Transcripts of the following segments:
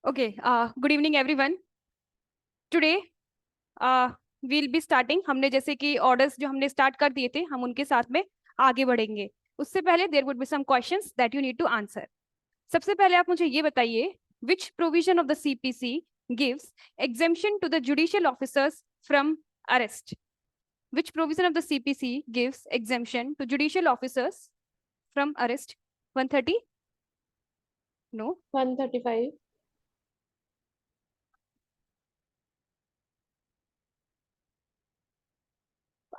Okay, good evening everyone. Today we'll be starting. हमने जैसे कि orders जो हमने start कर दिए थे, हम उनके साथ में आगे बढ़ेंगे. उससे पहले there would be some questions that you need to answer. सबसे पहले आप मुझे ये बताइए, which provision of the CPC gives exemption to the judicial officers from arrest? Which provision of the CPC gives exemption to judicial officers from arrest? 130? No. 135.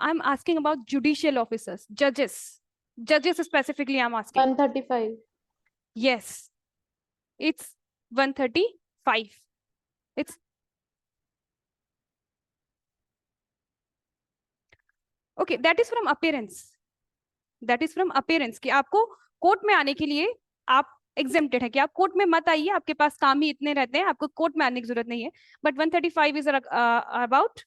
I'm asking about judicial officers, judges. Judges specifically I'm asking. 135. Yes, it's 135. It's okay. That is from appearance. That is from appearance कि आपको court में आने के लिए आप exempted है कि आप कोर्ट में मत आइए, आपके पास काम ही इतने रहते हैं, आपको कोर्ट में आने की जरूरत नहीं है. But 135 is about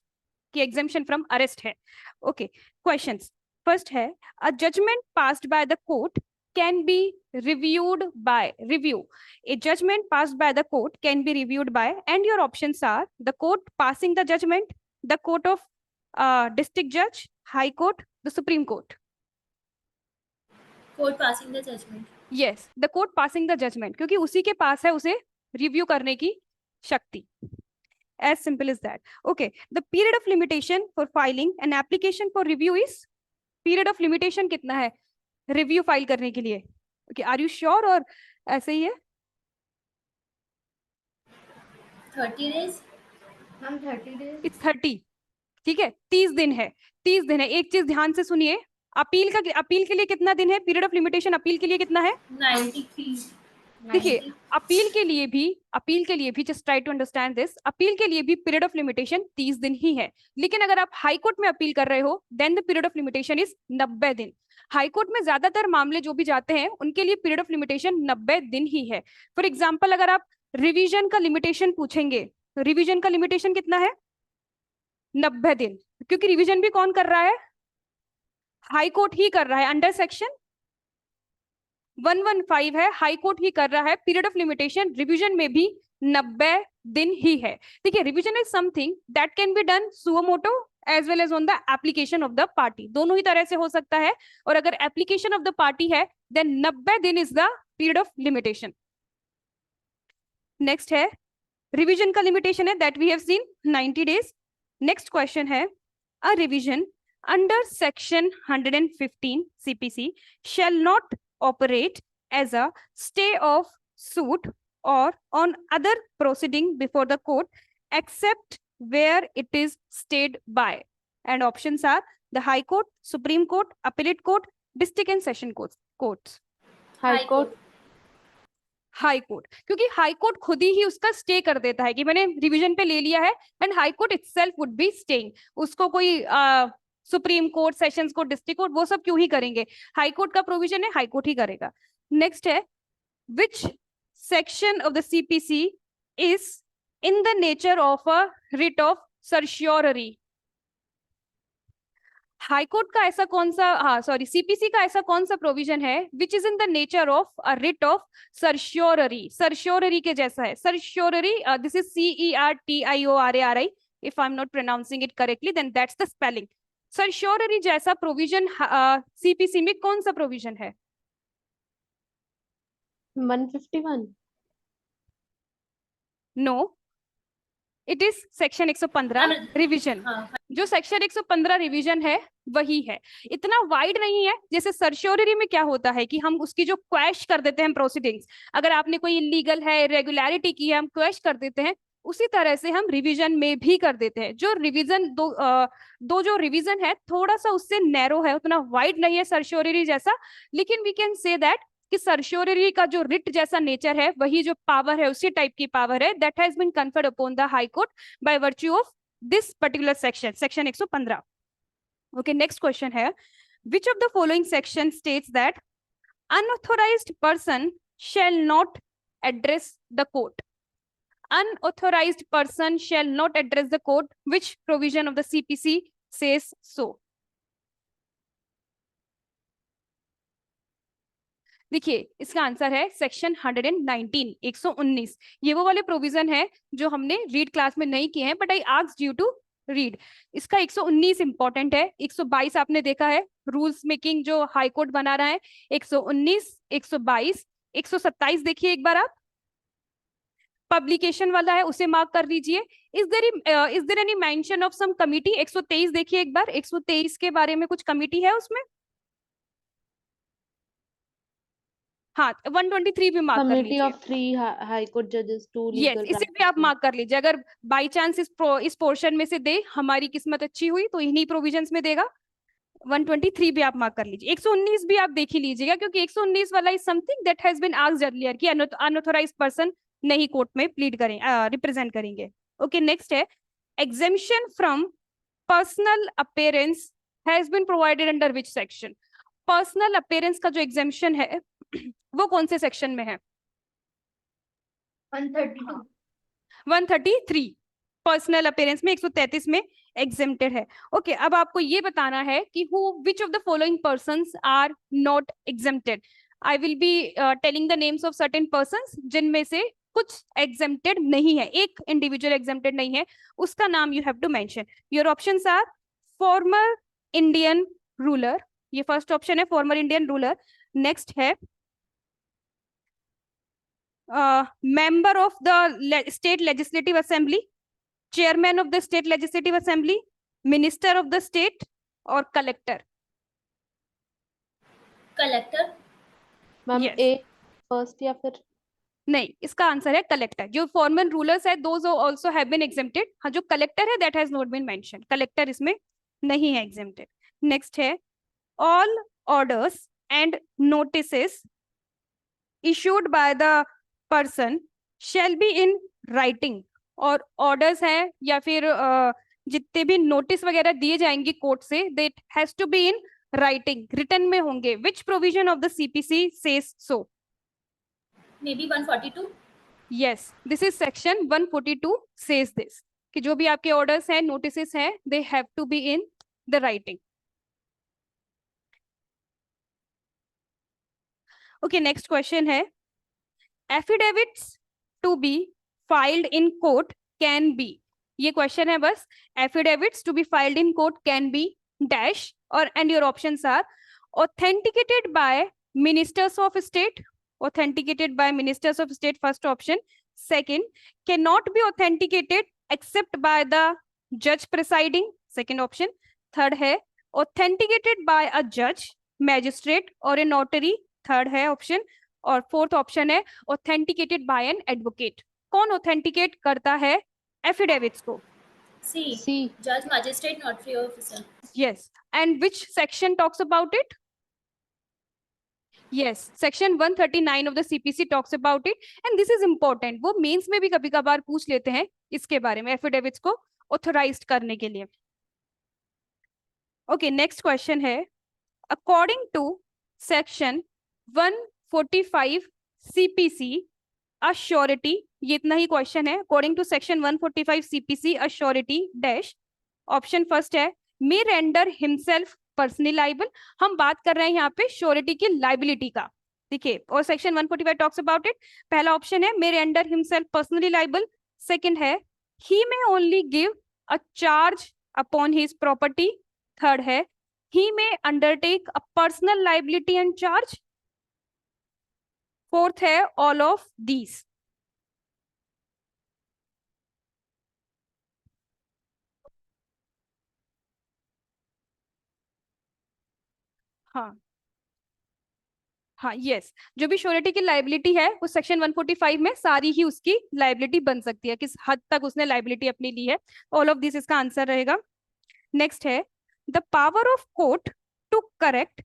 कि exemption from arrest है. Okay, questions. First है, a judgment passed by the court can be reviewed by review. A judgment passed by the court can be reviewed by, and your options are the court passing the judgment, the court of district judge, high court, the Supreme Court. Court passing the judgment. Yes, the court passing the judgment, क्योंकि उसी के पास है उसे review करने की शक्ति. As simple as that. Okay, the period of limitation for filing an application for review is, period of limitation कितना है review file करने के लिए? Okay, are you sure और ऐसे ही है? 30 days. हम 30 days. It's 30. ठीक है, 30 दिन है. 30 दिन है. एक चीज ध्यान से सुनिए, अपील के लिए कितना दिन है? पीरियड ऑफ लिमिटेशन अपील के लिए कितना है? 93. देखिए, अपील के लिए भी just try to understand this, appeal के लिए भी पीरियड ऑफ लिमिटेशन 30 दिन ही है. लेकिन अगर आप हाई कोर्ट में अपील कर रहे हो then the period of limitation is 90 दिन. हाई कोर्ट में ज्यादातर मामले जो भी जाते हैं उनके लिए पीरियड ऑफ लिमिटेशन 90 दिन ही है. फॉर एग्जाम्पल, अगर आप रिविजन का लिमिटेशन पूछेंगे, रिविजन का लिमिटेशन कितना है? 90 दिन. क्योंकि रिविजन भी कौन कर रहा है? हाई कोर्ट ही कर रहा है. अंडर सेक्शन 115 है, हाई कोर्ट ही कर रहा है. पीरियड ऑफ लिमिटेशन रिवीजन में भी 90 दिन ही है. ठीक है, revision is something that can be done suo motu as well as on the application of the party. दोनों ही तरह से हो सकता है, और अगर एप्लीकेशन ऑफ द पार्टी है देन 90 दिन is the period of limitation. Next है, रिवीजन का लिमिटेशन है that we have seen 90 days. Next question है, a revision under section 115 CPC shall not operate as a stay of suit or on other proceeding before the court except where it is stayed by, and options are the High Court, Supreme Court, Appellate Court, District and Session Courts. High Court. High court, क्योंकि high court खुद ही उसका stay कर देता है कि मैंने revision पे ले लिया है, and high court itself would be staying. उसको कोई supreme court, sessions court, district court वो सब क्यों ही करेंगे? हाई कोर्ट का प्रोविजन है, हाई कोर्ट ही करेगा. नेक्स्ट है, which section of the CPC is in the nature of a writ of certiorari? High court का ऐसा कौन सा CPC का ऐसा कौन सा प्रोविजन है which is in the nature of a writ of certiorari? Certiorari के जैसा है. Certiorari, this is CERTIORARI. If I am not pronouncing it correctly then that's the spelling. Certiorari जैसा प्रोविजन CPC में कौन सा प्रोविजन है? 151. No, it is section 115 revision. जो section 115 revision है वही है. इतना वाइड नहीं है. जैसे सर्श्योररी में क्या होता है कि हम उसकी जो क्वैश कर देते हैं प्रोसीडिंग्स, अगर आपने कोई इलीगल है, इरेगुलरिटी की है, हम क्वैश कर देते हैं. उसी तरह से हम रिवीजन में भी कर देते हैं. जो रिवीजन दो जो रिवीजन है थोड़ा सा उससे नैरो है, उतना वाइड नहीं है सर्श्योररी जैसा. लेकिन वी कैन से दैट कि सर्श्योररी का जो रिट जैसा नेचर है, वही जो पावर है उसी टाइप की पावर है that has been conferred upon the high court by virtue of this particular section 115. Okay, next question here, which of the following section states that unauthorized person shall not address the court? Unauthorized person shall not address the court. Which provision of the CPC says so? देखिए इसका answer है section 119, 119। ये वो वाले provision है जो हमने read class में नहीं किए हैं, but I asked you to read. इसका 119 इंपॉर्टेंट है। 122 आपने देखा है रूल्स मेकिंग जो हाई कोर्ट बना रहा है। 119, 122, 127 देखिए एक बार आप, पब्लिकेशन वाला है, उसे मार्क कर लीजिए। Is there any mention of some committee? 123 देखिए एक बार, 123 के बारे में कुछ कमिटी है उसमें? हाँ, 123 भी मार्क कर कमिटी लीजिए। ऑफ 3 हाई कोर्ट जजेस, 2 यस, लीगल इसे भी आप मार्क कर लीजिए। अगर बाई चांस इस पोर्शन में से दे, हमारी किस्मत अच्छी हुई तो इन्हीं प्रोविजंस में देगा। 123 भी आप मार्क कर लीजिए। 119 भी आप देख ही लीजिएगा, क्योंकि 119 वाला is something that has been asked earlier कि अनऑथराइज्ड पर्सन नहीं कोर्ट में प्लीड करें, रिप्रेजेंट करेंगे। ओके, नेक्स्ट है exemption from personal appearance has been provided under which section? Personal appearance का जो एग्जेम्पशन है वो कौन से सेक्शन में है? 132। 133 पर्सनल अपीयरेंस में, 133 में एग्जेम्प्टेड है। ओके, अब आपको ये बताना है कि which of the following persons are not exempted. I will be telling the names of certain persons जिनमें से कुछ एग्जेम्प्टेड नहीं है, एक इंडिविजुअल एग्जेम्प्टेड नहीं है, उसका नाम you have to mention. Your options are former Indian ruler, ये फर्स्ट ऑप्शन है, फॉर्मर इंडियन रूलर। नेक्स्ट है member of the state legislative assembly, chairman of the state legislative assembly, minister of the state और collector। Collector. Ma'am Yes. A first या फिर नहीं, इसका answer है collector. जो फॉर्मल रूलर्स है those also have been exempted. हाँ, जो कलेक्टर है that has not been mention, collector इसमें नहीं है एग्जेम्प्टेड। नेक्स्ट है all orders and notices issued by the person shall be in writing। और ऑर्डर्स है या फिर जितने भी नोटिस वगैरह दिए जाएंगे कोर्ट से, that has to be in writing, written में होंगे। which provision of the CPC says so? Maybe 142। yes, this is section 142 says this कि जो भी आपके ऑर्डर्स हैं, नोटिस हैं, they have to be in the writing। okay, next question है affidavits to be filed in court can be। ये question है बस, affidavits to be filed in court can be dash और and your options are authenticated by ministers of state, authenticated by ministers of state first option, second cannot be authenticated except by the judge presiding second option, third है authenticated by a judge, magistrate और a notary third है option, और fourth option है authenticated bye an advocate. कौन authenticate करता है affidavits को? सी। सी जज, magistrate, notary officer. Yes, and which section talks about it? Yes, section 139 of the CPC talks about it and this is important. वो mains में भी कभी कभार पूछ लेते हैं इसके बारे में, एफिडेविट्स को ऑथराइज्ड करने के लिए। ओके, नेक्स्ट क्वेश्चन है according to section 145 CPC a surety, ये इतना ही क्वेश्चन है। According to section 145 CPC a surety dash, option first है may render himself personally liable। हम बात कर रहे हैं यहाँ पे श्योरिटी की लाइबिलिटी का, देखिए, और सेक्शन 145 टॉक्स अबाउट इट। पहला ऑप्शन है may render himself personally liable, second है he may only give a charge upon his property, third है he may undertake a personal liability and charge, fourth है all of these. हाँ हाँ, yes, जो भी surety की liability है वो सेक्शन 145 में सारी ही उसकी लाइबिलिटी बन सकती है, किस हद तक उसने लाइबिलिटी अपनी ली है। ऑल ऑफ दिस इसका आंसर रहेगा। नेक्स्ट है the power of court to correct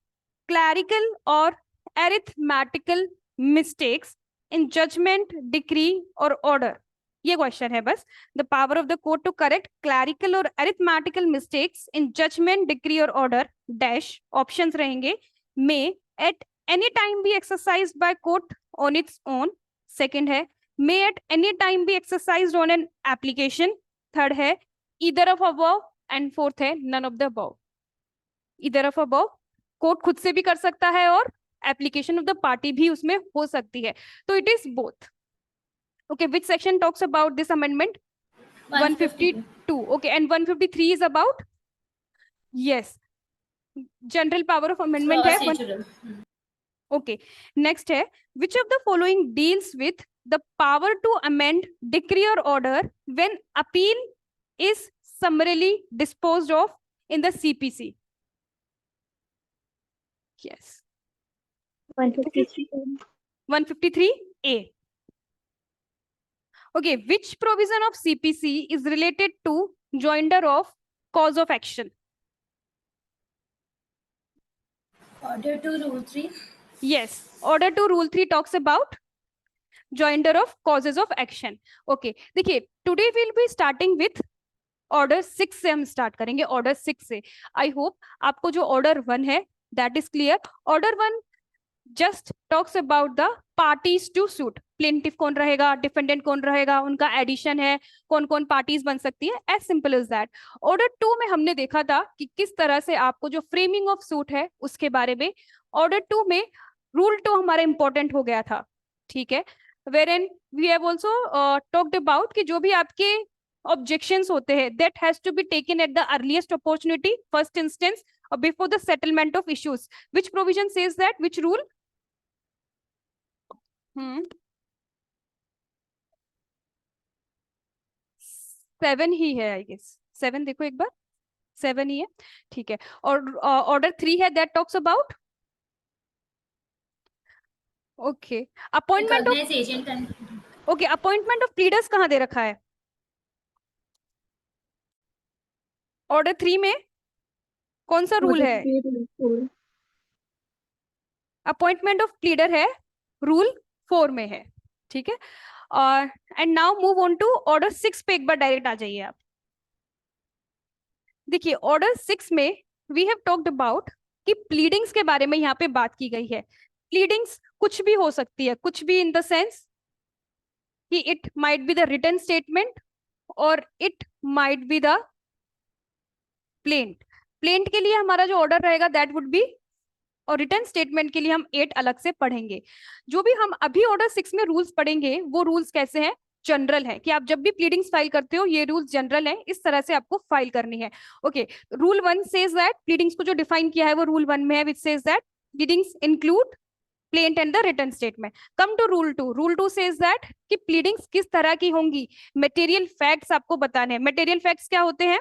clerical और arithmetical mistakes in judgment, decree और ऑर्डर। ये क्वेश्चन है बस, the power of the court to correct clerical और arithmetical mistakes in judgment, decree और ऑर्डर डैश, ऑप्शंस रहेंगे may at any time be exercised by court on its own, second है may at any time be exercised on an application, third है either of above and fourth है none of the above. Either of above, court खुद से भी कर सकता है और एप्लीकेशन ऑफ द पार्टी भी उसमें हो सकती है, तो it is both. Okay, which section talks about this amendment? 152. Okay, and 153 is about, yes, general power of amendment है। Procedural. ओके, नेक्स्ट है, which of the following deals with the power to amend decree और order when appeal is summarily disposed of in the CPC? Yes, 153A. Okay, which provision of CPC is related to joinder of cause of action? Order to Rule 3. Yes, order to rule 3 talks about joinder of causes of action. Okay, देखिए, today we'll be starting with order 6 से हम start करेंगे, order 6 से। I hope आपको जो order 1 है that is clear. Order 1 just talks about the parties to suit. Plaintiff कौन रहेगा, डिफेंडेंट कौन रहेगा, उनका एडिशन है, कौन कौन पार्टीज बन सकती है, as simple as that. Order 2 में हमने देखा था कि किस तरह से आपको जो फ्रेमिंग ऑफ सूट है उसके बारे में, ऑर्डर 2 में रूल 2 हमारा इंपॉर्टेंट हो गया था, ठीक है, wherein we have also talked about कि जो भी आपके ऑब्जेक्शंस होते हैं that has to be taken at the earliest opportunity, first instance और before the settlement of issues. Which provision says that, which rule? 7 ही है, आई गेस 7, देखो एक बार, 7 ही है, ठीक है। और ऑर्डर 3 है that talks about, okay, appointment of, Recognize agent and okay, appointment of pleaders कहाँ दे रखा है ऑर्डर 3 में? कौन सा रूल है? अपॉइंटमेंट ऑफ प्लीडर है, रूल 4 में है, ठीक है। और and now move on to order 6 पे एक बार डायरेक्ट आ जाइए आप। देखिए, ऑर्डर 6 में वी हैव टॉक्ड अबाउट कि प्लीडिंग्स के बारे में यहाँ पे बात की गई है। प्लीडिंग्स कुछ भी हो सकती है, कुछ भी इन द सेंस कि it might be the written statement और it might be the plaint. Plaint के लिए हमारा जो ऑर्डर रहेगा दैट वुड बी, और रिटर्न स्टेटमेंट के लिए हम 8 अलग से पढ़ेंगे। जो भी हम अभी ऑर्डर 6 में रूल्स पढ़ेंगे वो रूल्स कैसे हैं, जनरल है, कि आप जब भी प्लीडिंग्स फाइल करते हो ये रूल्स जनरल है, इस तरह से आपको फाइल करनी है। Okay, rule 1 says that, pleadings को जो डिफाइन किया है वो रूल 1 में है, which says that pleadings include plaint and the written statement. Come to rule 2, rule 2 says that कि प्लीडिंग्स किस तरह की होंगी, मटेरियल फैक्ट्स आपको बताने हैं। मटेरियल फैक्ट्स क्या होते हैं?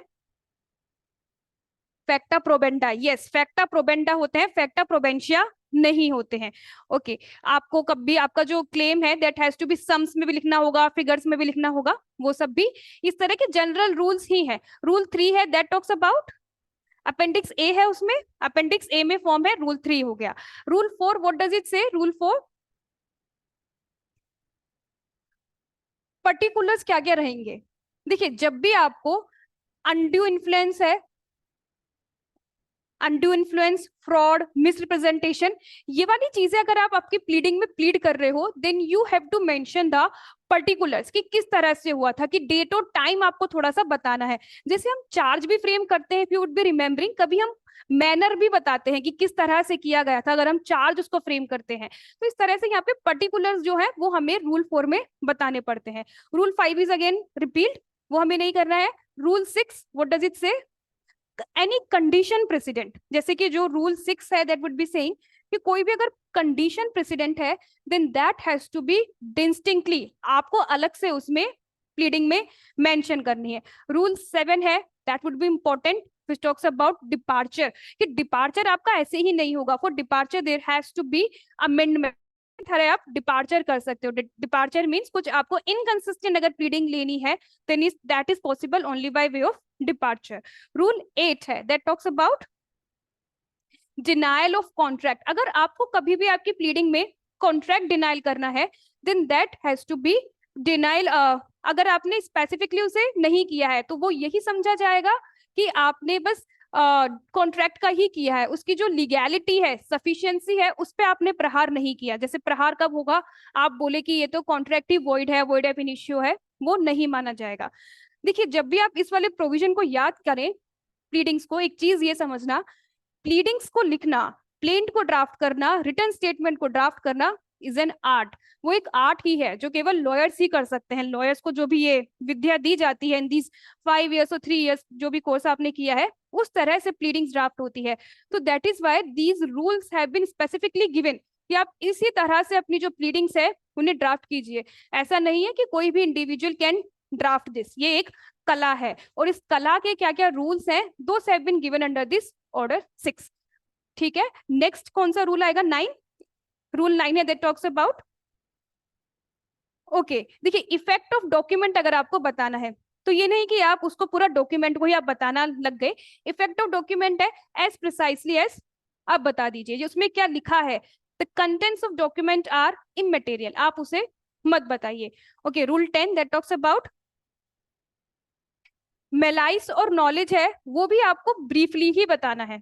फैक्टा प्रोबेंडा, यस, फैक्टा प्रोबेंडा होते हैं, फैक्टा प्रोबेंशिया नहीं होते हैं। ओके, आपको कभी आपका जो क्लेम है that has to be sums में भी लिखना होगा, फिगर्स में भी लिखना होगा, वो सब भी इस तरह के जनरल रूल्स ही हैं। रूल 3 है दैट टॉक्स अबाउट, अपेंडिक्स ए है उसमें, अपेंडिक्स ए में फॉर्म है, रूल 3 हो गया। रूल 4 व्हाट डज इट से? रूल 4 पर्टिकुलर्स क्या क्या रहेंगे। देखिए, जब भी आपको अनड्यू इन्फ्लुएंस है, अनड्यू इन्फ्लुएंस, फ्रॉड, मिसरिप्रेजेंटेशन, ये वाली चीजें अगर आप आपकी प्लीडिंग में प्लीड कर रहे हो then you have to mention the particulars कि किस तरह से हुआ था, कि डेट और टाइम आपको थोड़ा सा बताना है। जैसे हम चार्ज भी फ्रेम करते हैं, if you would be remembering, कभी हम मैनर भी बताते हैं कि किस तरह से किया गया था अगर हम चार्ज उसको फ्रेम करते हैं। तो इस तरह से यहाँ पे पर्टिकुलर्स जो है वो हमें रूल 4 में बताने पड़ते हैं। रूल 5 इज अगेन रिपीट, वो हमें नहीं करना है। रूल 6 व्हाट डज इट से? एनी कंडीशन प्रेसिडेंट, जैसे कि जो रूल 6 है दैट वुड बी सेइंग कि कोई भी अगर कंडीशन प्रेसिडेंट है then that has to be distinctly, आपको अलग से उसमें प्लीडिंग में मेंशन करनी है। रूल 7 है that would be important, which talks about departure, कि डिपार्चर आपका ऐसे ही नहीं होगा, for departure there has to be amendment, तरह आप डिपार्चर कर सकते हो। डिपार्चर मींस कुछ आपको इनकंसिस्टेंट अगर प्लीडिंग लेनी है then is that is possible only by way of departure. Rule 8 है that talks about denial of contract. अगर आपको कभी भी आपकी प्लीडिंग में कॉन्ट्रैक्ट डिनाइल करना है then that has to be denial, अगर आपने स्पेसिफिकली उसे नहीं किया है तो वो यही समझा जाएगा कि आपने बस कॉन्ट्रैक्ट का ही किया है, उसकी जो लीगैलिटी है, सफिशिएंसी है, उस पे आपने प्रहार नहीं किया। जैसे प्रहार कब होगा, आप बोले कि ये तो कॉन्ट्रैक्ट ही वॉइड है, वॉइड एब इनिशियो है, वो नहीं माना जाएगा। देखिए, जब भी आप इस वाले प्रोविजन को याद करें प्लीडिंग्स को, एक चीज ये समझना, प्लीडिंग्स को लिखना प्लेंट को ड्राफ्ट करना, रिटर्न स्टेटमेंट को ड्राफ्ट करना इज एन आर्ट। वो एक आर्ट ही है जो केवल लॉयर्स ही कर सकते हैं। लॉयर्स को जो भी ये विद्या दी जाती है इन दीज 5 years और 3 years जो भी कोर्स आपने किया है, उस तरह से प्लीडिंग्स ड्राफ्ट होती है। तो that is why these rules have been specifically given कि आप इसी तरह से अपनी जो प्लीडिंग्स है उन्हें ड्राफ्ट कीजिए। ऐसा नहीं है कि कोई भी इंडिविजुअल कैन ड्राफ्ट दिस, ये एक कला है। और इस कला के क्या क्या रूल्स हैं, those have been given under this order 6। ठीक है, नेक्स्ट कौन सा रूल आएगा? 9। रूल 9 है दैट टॉक्स अबाउट, ओके देखिए, इफेक्ट ऑफ डॉक्यूमेंट अगर आपको बताना है तो ये नहीं कि आप उसको पूरा डॉक्यूमेंट को ही आप बताना लग गए। इफेक्ट ऑफ डॉक्यूमेंट है एज प्रिसाइसली एज आप बता दीजिए उसमें क्या लिखा है। The contents of document are immaterial, आप उसे मत बताइए। Okay, rule 10 that talks about malice और नॉलेज है वो भी आपको ब्रीफली ही बताना है।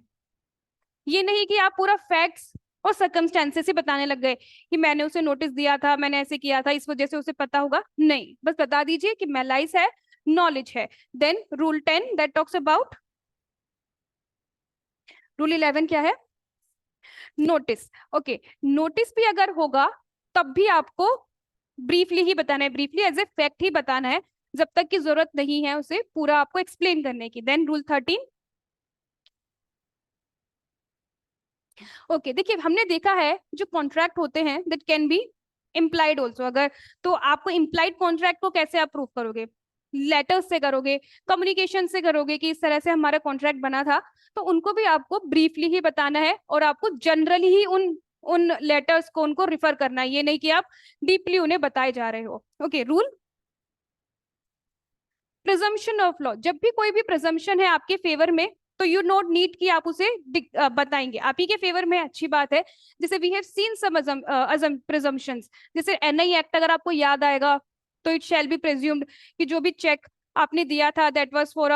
ये नहीं कि आप पूरा फैक्ट्स और सर्कमस्टेंसेस ही बताने लग गए कि मैंने उसे नोटिस दिया था, मैंने ऐसे किया था, इस वजह से उसे पता होगा। नहीं, बस बता दीजिए कि मेलाइस है, नॉलेज है। Then rule 10 that talks about, rule 11 क्या है? नोटिस। ओके, नोटिस भी अगर होगा तब भी आपको ब्रीफली ही बताना है, ब्रीफली एज ए फैक्ट ही बताना है, जब तक की जरूरत नहीं है उसे पूरा आपको एक्सप्लेन करने की। देन रूल 13, ओके देखिए, हमने देखा है जो कॉन्ट्रैक्ट होते हैं that can B implied also. अगर तो आपको इम्प्लाइड कॉन्ट्रैक्ट को कैसे आप प्रूव करोगे? लेटर्स से करोगे, कम्युनिकेशन से करोगे कि इस तरह से हमारा कॉन्ट्रैक्ट बना था, तो उनको भी आपको ब्रीफली ही बताना है और आपको जनरली ही उन उन लेटर्स को उनको रिफर करना है, ये नहीं कि आप डीपली उन्हें बताए जा रहे हो। Okay, rule presumption of law, जब भी कोई भी प्रिजम्पशन है आपके फेवर में तो यू नॉट नीड कि आप उसे बताएंगे, आप ही के फेवर में, अच्छी बात है। जैसे we have seen some presumptions, जैसे एनआई एक्ट अगर आपको याद आएगा तो इट शैल बी प्रिज्यूम्ड कि जो भी चेक आपने दिया था दैट वाज फॉर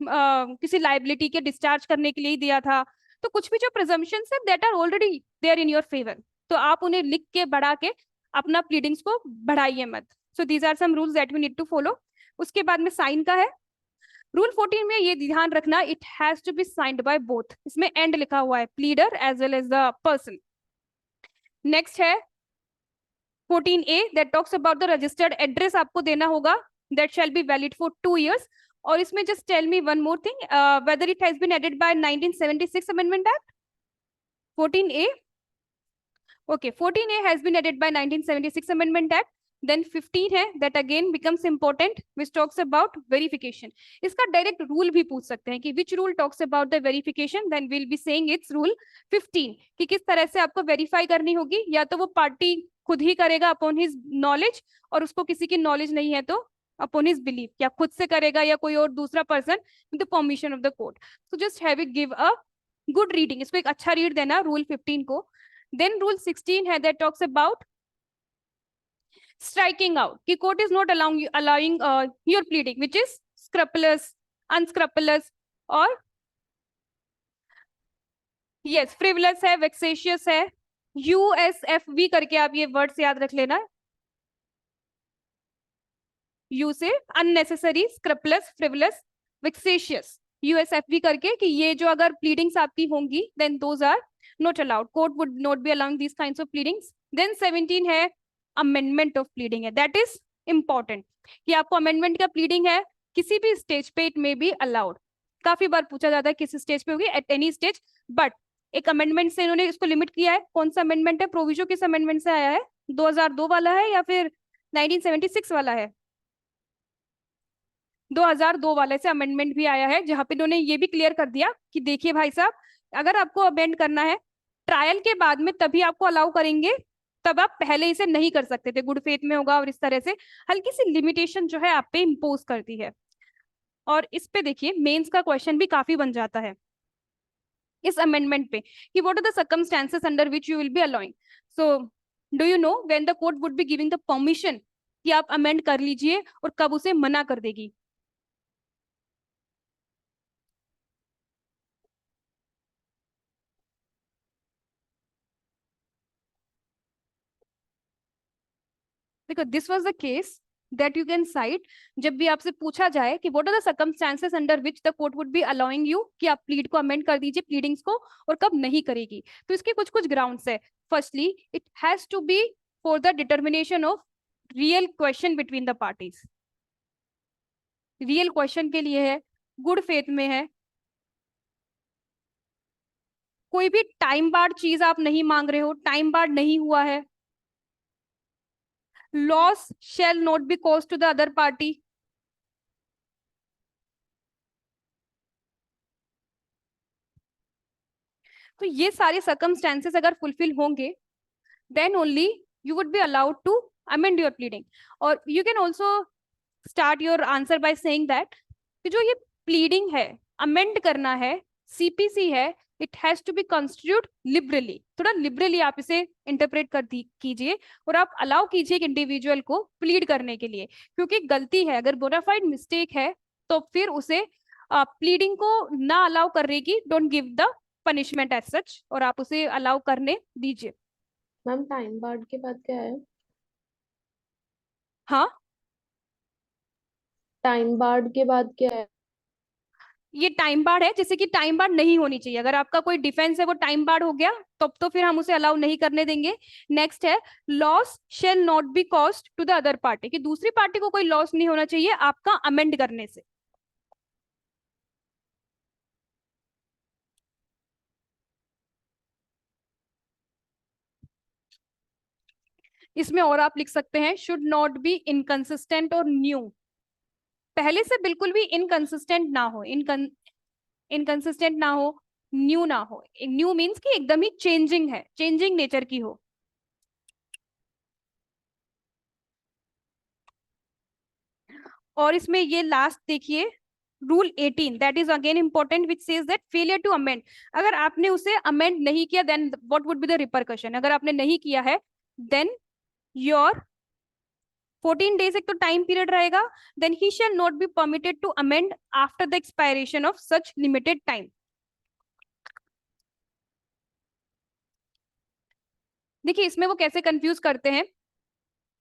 किसी लाइबिलिटी के डिस्चार्ज करने के लिए ही दिया था। तो कुछ भी जो प्रिजम्पशंस है that are already there in your favour, तो आप उन्हें लिख के बढ़ा के अपना प्लीडिंग्स को बढ़ाइए मत। So these are some rules that we need to follow. उसके बाद में साइन का है। रूल 14 में ये ध्यान रखना, it has to be signed by both, इसमें एंड लिखा हुआ है, pleader as well as the person. Next है 14A that talks about the registered address, आपको देना होगा, that shall be valid for 2 years। और इसमें just tell me one more thing, whether it has been added by 1976 amendment act 14A। Okay, 14A has been added by 1976 amendment act. Then 15 है that again becomes important which talks about verification. इसका direct rule भी पूछ सकते हैं कि which rule talks about the verification, then will be saying it's rule 15 कि किस तरह से आपको वेरीफाई करनी होगी। या तो वो पार्टी खुद ही करेगा अपॉन हिज नॉलेज, और उसको किसी की नॉलेज नहीं है तो अपॉन हिज बिलीफ, या खुद से करेगा या कोई और दूसरा person with the permission of the court. So just have it give a good reading, इसको एक अच्छा रीड देना रूल 15 को। देन रूल 16 है that talks about striking out कि court is not allowing your pleading which is scrupulous, unscrupulous और yes frivolous है, vexatious है। USFV करके आप ये वर्ड्स याद रख लेना, यू से unnecessary, scrupulous, frivolous, vexatious, USFV करके कि ये जो अगर pleadings आपकी होंगी then those are not allowed, court would not be allowing these kinds of pleadings। then 17 है अमेंडमेंट ऑफ प्लीडिंग है, दैट इज इंपॉर्टेंट कि आपको अमेंडमेंट का प्लीडिंग है किसी भी स्टेज पे, इट में बी अलाउड। काफी बार पूछा जाता है किस स्टेज पे होगी, एट एनी स्टेज, बट एक अमेंडमेंट से इन्होंने इसको लिमिट किया है। कौन सा अमेंडमेंट है? प्रोविजो किस अमेंडमेंट से आया है? 2002 वाला है या फिर 1976 वाला है? 2002 वाले से अमेंडमेंट भी आया है जहां पे इन्होंने ये भी क्लियर कर दिया कि देखिए भाई साहब, अगर आपको अमेंड करना है ट्रायल के बाद में तभी आपको अलाउ करेंगे, तब आप पहले इसे नहीं कर सकते थे, गुड फेथ में होगा। और इस तरह से हल्की सी लिमिटेशन जो है आप पे इम्पोज करती है। और इस पे देखिए मेंस का क्वेश्चन भी काफी बन जाता है इस अमेंडमेंट पे कि what are the circumstances under which you will be allowing. So do you know when the court would be giving the permission कि आप अमेंड कर लीजिए, और कब उसे मना कर देगी? देखो this was the case that you can cite जब भी आपसे पूछा जाए कि what are the circumstances under which the court would be allowing you कि आप प्लीड को अमेंड कर दीजिए प्लीडिंग्स को, और कब नहीं करेगी। तो इसके कुछ कुछ ग्राउंड्स है। Firstly it has to be for the determination of real question between the parties, real question के लिए है, गुड फेथ में है, कोई भी टाइम बार्ड चीज आप नहीं मांग रहे हो, टाइम बार्ड नहीं हुआ है, loss shall not be caused to the other party, तो ये सारे सर्कमस्टेंसेस अगर फुलफिल होंगे then only you would be allowed to amend your pleading. और you can also start your answer by saying that कि जो ये प्लीडिंग है, अमेंड करना है, सीपीसी है, it has to be constitute liberally. थोड़ा लिबरली आप इसे इंटरप्रेट कर कीजिए और आप अलाउ कीजिए एक इंडिविजुअल को प्लीड करने के लिए, क्योंकि गलती है, अगर बोनाफाइड मिस्टेक है तो फिर उसे प्लीडिंग को ना अलाउ करने की, don't give the punishment as such, और आप उसे अलाउ करने दीजिए। मैम टाइम बार्ड के बाद क्या है? हाँ, टाइम बार्ड के बाद क्या है? ये टाइम बार्ड है, जैसे कि टाइम बार्ड नहीं होनी चाहिए। अगर आपका कोई डिफेंस है वो टाइम बार्ड हो गया तब तो फिर हम उसे अलाउ नहीं करने देंगे। नेक्स्ट है loss shall not be cost to the other party, कि दूसरी पार्टी को कोई लॉस नहीं होना चाहिए आपका अमेंड करने से। इसमें और आप लिख सकते हैं शुड नॉट बी इनकंसिस्टेंट और न्यू, पहले से बिल्कुल भी इनकंसिस्टेंट ना हो, इनकंसिस्टेंट ना हो, न्यू ना हो। न्यू मीन्स कि एकदम ही चेंजिंग है, चेंजिंग नेचर की हो। और इसमें ये लास्ट देखिए rule 18 that is again important which says that failure to amend, अगर आपने उसे अमेंड नहीं किया then what would be the repercussion. अगर आपने नहीं किया है देन योर 14 डेज एक तो टाइम पीरियड रहेगा, then he shall not be permitted to amend after the expiration of such limited time. देखिए इसमें वो कैसे कंफ्यूज करते हैं,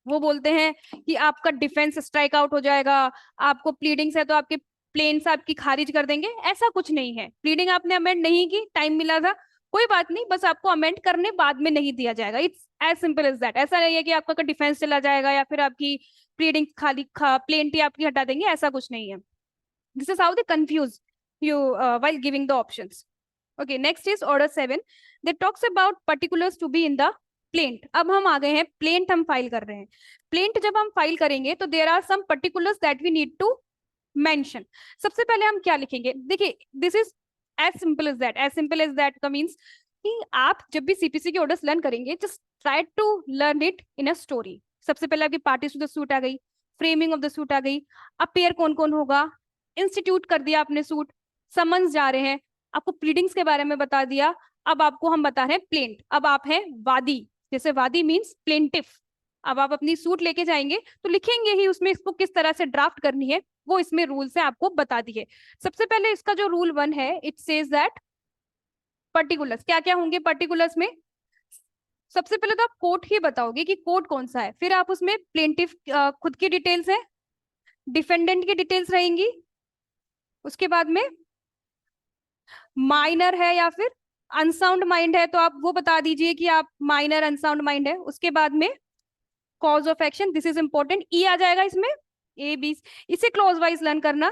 वो बोलते हैं कि आपका डिफेंस स्ट्राइक आउट हो जाएगा, आपको प्लीडिंग्स है तो आपके प्लेन्स आपकी खारिज कर देंगे। ऐसा कुछ नहीं है, प्लीडिंग आपने अमेंड नहीं की, टाइम मिला था, कोई बात नहीं, बस आपको अमेंड करने बाद में नहीं दिया जाएगा। It's as simple as that. ऐसा नहीं है कि आपका डिफेंस चला जाएगा या फिर आपकी प्लीडिंग खाली प्लेंटी आपकी हटा देंगे, ऐसा कुछ नहीं है। This is how they confuse you while giving the options. Okay, next is order 7 that talks about particulars to be in the plaint. अब हम आ गए हैं प्लेंट, हम फाइल कर रहे हैं। प्लेंट जब हम फाइल करेंगे तो there are some particulars that we need to mention. सबसे पहले हम क्या लिखेंगे, देखिए this is as simple as that. As simple as that का मीन्स कि आप जब भी सीपीसी के ऑर्डर्स लर्न करेंगे just try to learn it in a story. सबसे पहले आपकी पार्टीज टू द सूट आ गई, फ्रेमिंग ऑफ द सूट आ गई, अपेयर कौन कौन होगा, इंस्टीट्यूट कर दिया आपने सूट, समन्स जा रहे हैं, आपको प्लीडिंग्स के बारे में बता दिया। अब आपको हम बता रहे हैं प्लेंट, अब आप हैं वादी, जैसे वादी मीन्स प्लेंटिफ। अब आप अपनी सूट लेके जाएंगे तो लिखेंगे ही उसमें, इसको किस तरह से ड्राफ्ट करनी है वो इसमें रूल्स है आपको बता दिए। सबसे पहले इसका जो रूल 1 है इट सेज दैट पर्टिकुलर्स क्या क्या होंगे। पर्टिकुलर्स में सबसे पहले तो आप कोर्ट ही बताओगे कि कोर्ट कौन सा है, फिर आप उसमें प्लेंटिफ खुद की डिटेल्स है, डिफेंडेंट की डिटेल्स रहेंगी, उसके बाद में माइनर है या फिर अनसाउंड माइंड है तो आप वो बता दीजिए कि आप माइनर अनसाउंड माइंड है। उसके बाद में cause of action, this is important, E आ जाएगा इसमें, ए बी, इसे क्लोज वाइज लर्न करना।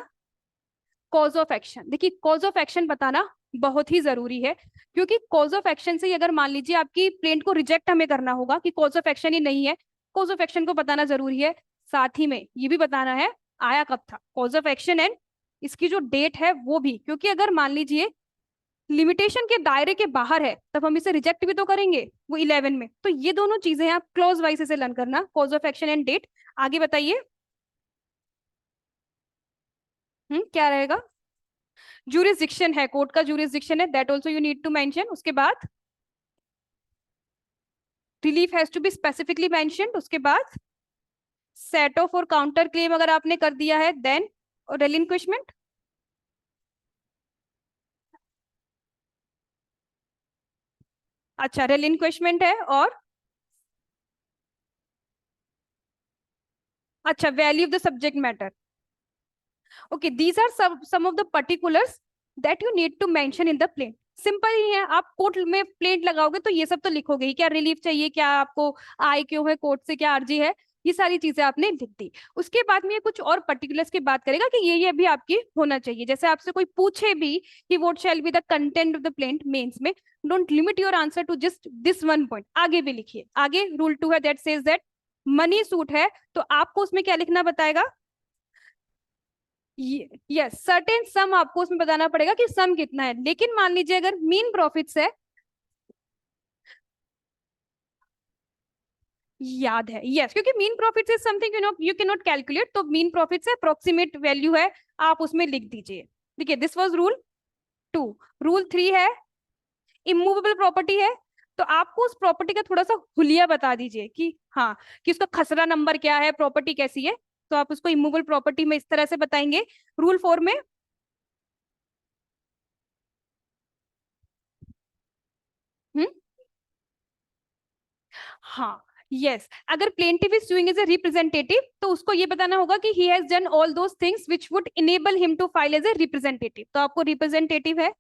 कॉज ऑफ एक्शन, देखिए कॉज ऑफ एक्शन बताना बहुत ही जरूरी है, क्योंकि कॉज ऑफ एक्शन से अगर मान लीजिए आपकी प्लेंट को रिजेक्ट हमें करना होगा कि कॉज ऑफ एक्शन ही नहीं है, कॉज ऑफ एक्शन को बताना जरूरी है। साथ ही में ये भी बताना है आया कब था कॉज ऑफ एक्शन, एंड इसकी जो डेट है वो भी, क्योंकि अगर मान लीजिए लिमिटेशन के दायरे के बाहर है तब हम इसे रिजेक्ट भी तो करेंगे वो 11 में। तो ये दोनों चीजें आप क्लोज वाइज से लर्न करना, cause of action and date. आगे बताइए क्या रहेगा। जुरिसडिक्शन है, कोर्ट का जुरिसडिक्शन है, that also you need to mention. उसके बाद relief has to be specifically mentioned. उसके बाद सेट ऑफ और काउंटर क्लेम अगर आपने कर दिया है देन रेलिंक्विशमेंट। अच्छा, रेलिंक्विशमेंट है और अच्छा, value of the subject matter. Okay, these are some of the particulars that you need to mention in the plaint. Simple ही है, आप कोट में प्लेट लगाओगे तो ये सब तो लिखोगे ही, क्या रिलीफ चाहिए, क्या आपको आई क्यों है, कोट से क्या अर्जी है, ये सारी चीजें आपने लिख दी. उसके बाद में ये कुछ और पर्टिकुलर्स की बात करेगा कि ये भी आपकी होना चाहिए. जैसे आपसे कोई पूछे भी कि what shall be the content of the plaint मेंस में, don't limit your answer to just this one point. आगे भी लिखिए. आगे रूल 2 है that says that money suit है, तो आपको उसमें क्या लिखना बताएगा. यस, सर्टेन सम आपको उसमें बताना पड़ेगा कि सम कितना है. लेकिन मान लीजिए अगर मीन प्रॉफिट्स है, याद है, यस, क्योंकि mean profits is something you can not calculate, तो मीन प्रॉफिट्स है, अप्रोक्सीमेट वैल्यू है, आप उसमें लिख दीजिए. देखिए, दिस वाज रूल 2. रूल 3 है इमूवेबल प्रॉपर्टी है, तो आपको उस प्रॉपर्टी का थोड़ा सा हुलिया बता दीजिए कि हाँ, कि उसका खसरा नंबर क्या है, प्रॉपर्टी कैसी है, तो आप उसको इमूवेबल प्रॉपर्टी में इस तरह से बताएंगे. रूल 4 में हम्म, हाँ, यस, अगर plaintiff is suing as a representative तो उसको ये बताना होगा कि he has done all those things which would enable him to file as a representative, तो आपको रिप्रेजेंटेटिव है.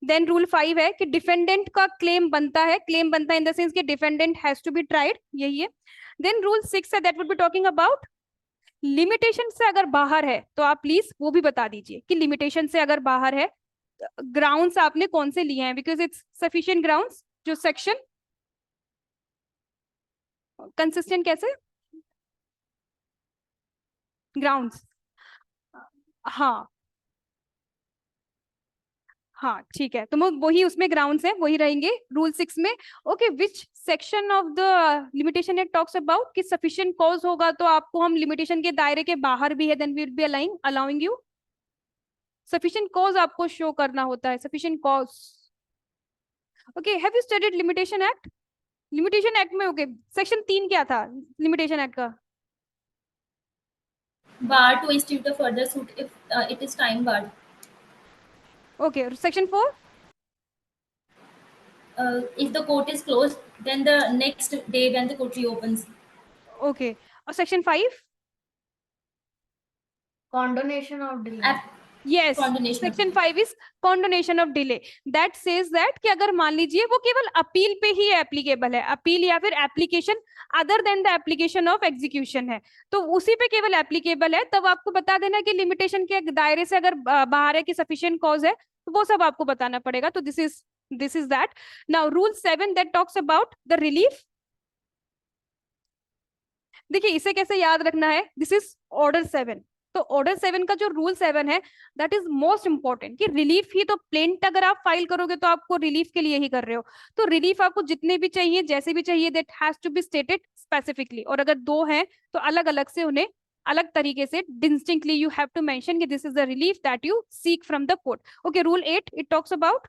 देन रूल 5 है कि डिफेंडेंट का क्लेम बनता है, क्लेम बनता है इन द सेंस कि defendant has to be tried, यही है. देन रूल 6 है that would be talking about limitation से अगर बाहर है तो आप प्लीज वो भी बता दीजिए कि लिमिटेशन से अगर बाहर है, ग्राउंड्स आपने कौन से लिए हैं, बिकॉज इट्स सफिशिएंट ग्राउंड्स. जो सेक्शन कंसिस्टेंट कैसे ग्राउंड्स, हाँ हाँ ठीक है, तो वही उसमें ग्राउंड्स हैं, वही रहेंगे रूल 6 में. Okay, which section of the limitation it talks about कि सफिशिएंट कॉज होगा तो आपको हम लिमिटेशन के दायरे के बाहर भी है, then we will be allowing you. Sufficient cause आपको शो करना होता है, sufficient cause. Okay, have you studied limitation act. Limitation act में ओके, सेक्शन 3 क्या था लिमिटेशन एक्ट का. Bar to institute a further suit if it is time barred. Okay, section 4. If the court is closed, then the next day when the court reopens. Okay, और section 5. Condonation of delay. यस, Condonation of section delay. 5 is condonation of delay. That says that कि अगर मान लीजिए वो केवल appeal पे ही applicable है, अपील या फिर application other than the application of execution है, तो उसी पे केवल एप्लीकेबल है, तब आपको बता देना कि लिमिटेशन के दायरे से अगर बाहर है कि सफिशिएंट कॉज है, तो वो सब आपको बताना पड़ेगा. तो this is that. Now rule 7 that talks about the relief. देखिए, इसे कैसे याद रखना है, दिस इज ऑर्डर 7. तो ऑर्डर 7 का जो रूल 7 है दैट इज मोस्ट इंपॉर्टेंट, कि रिलीफ ही तो प्लेंट अगर आप फाइल करोगे तो आपको रिलीफ के लिए ही कर रहे हो, तो रिलीफ आपको जितने भी चाहिए, जैसे भी चाहिए, that has to be stated specifically. और अगर दो हैं तो अलग अलग से उन्हें अलग तरीके से distinctly you have to mention कि this is the relief that you seek from the court. Okay, rule 8 it talks about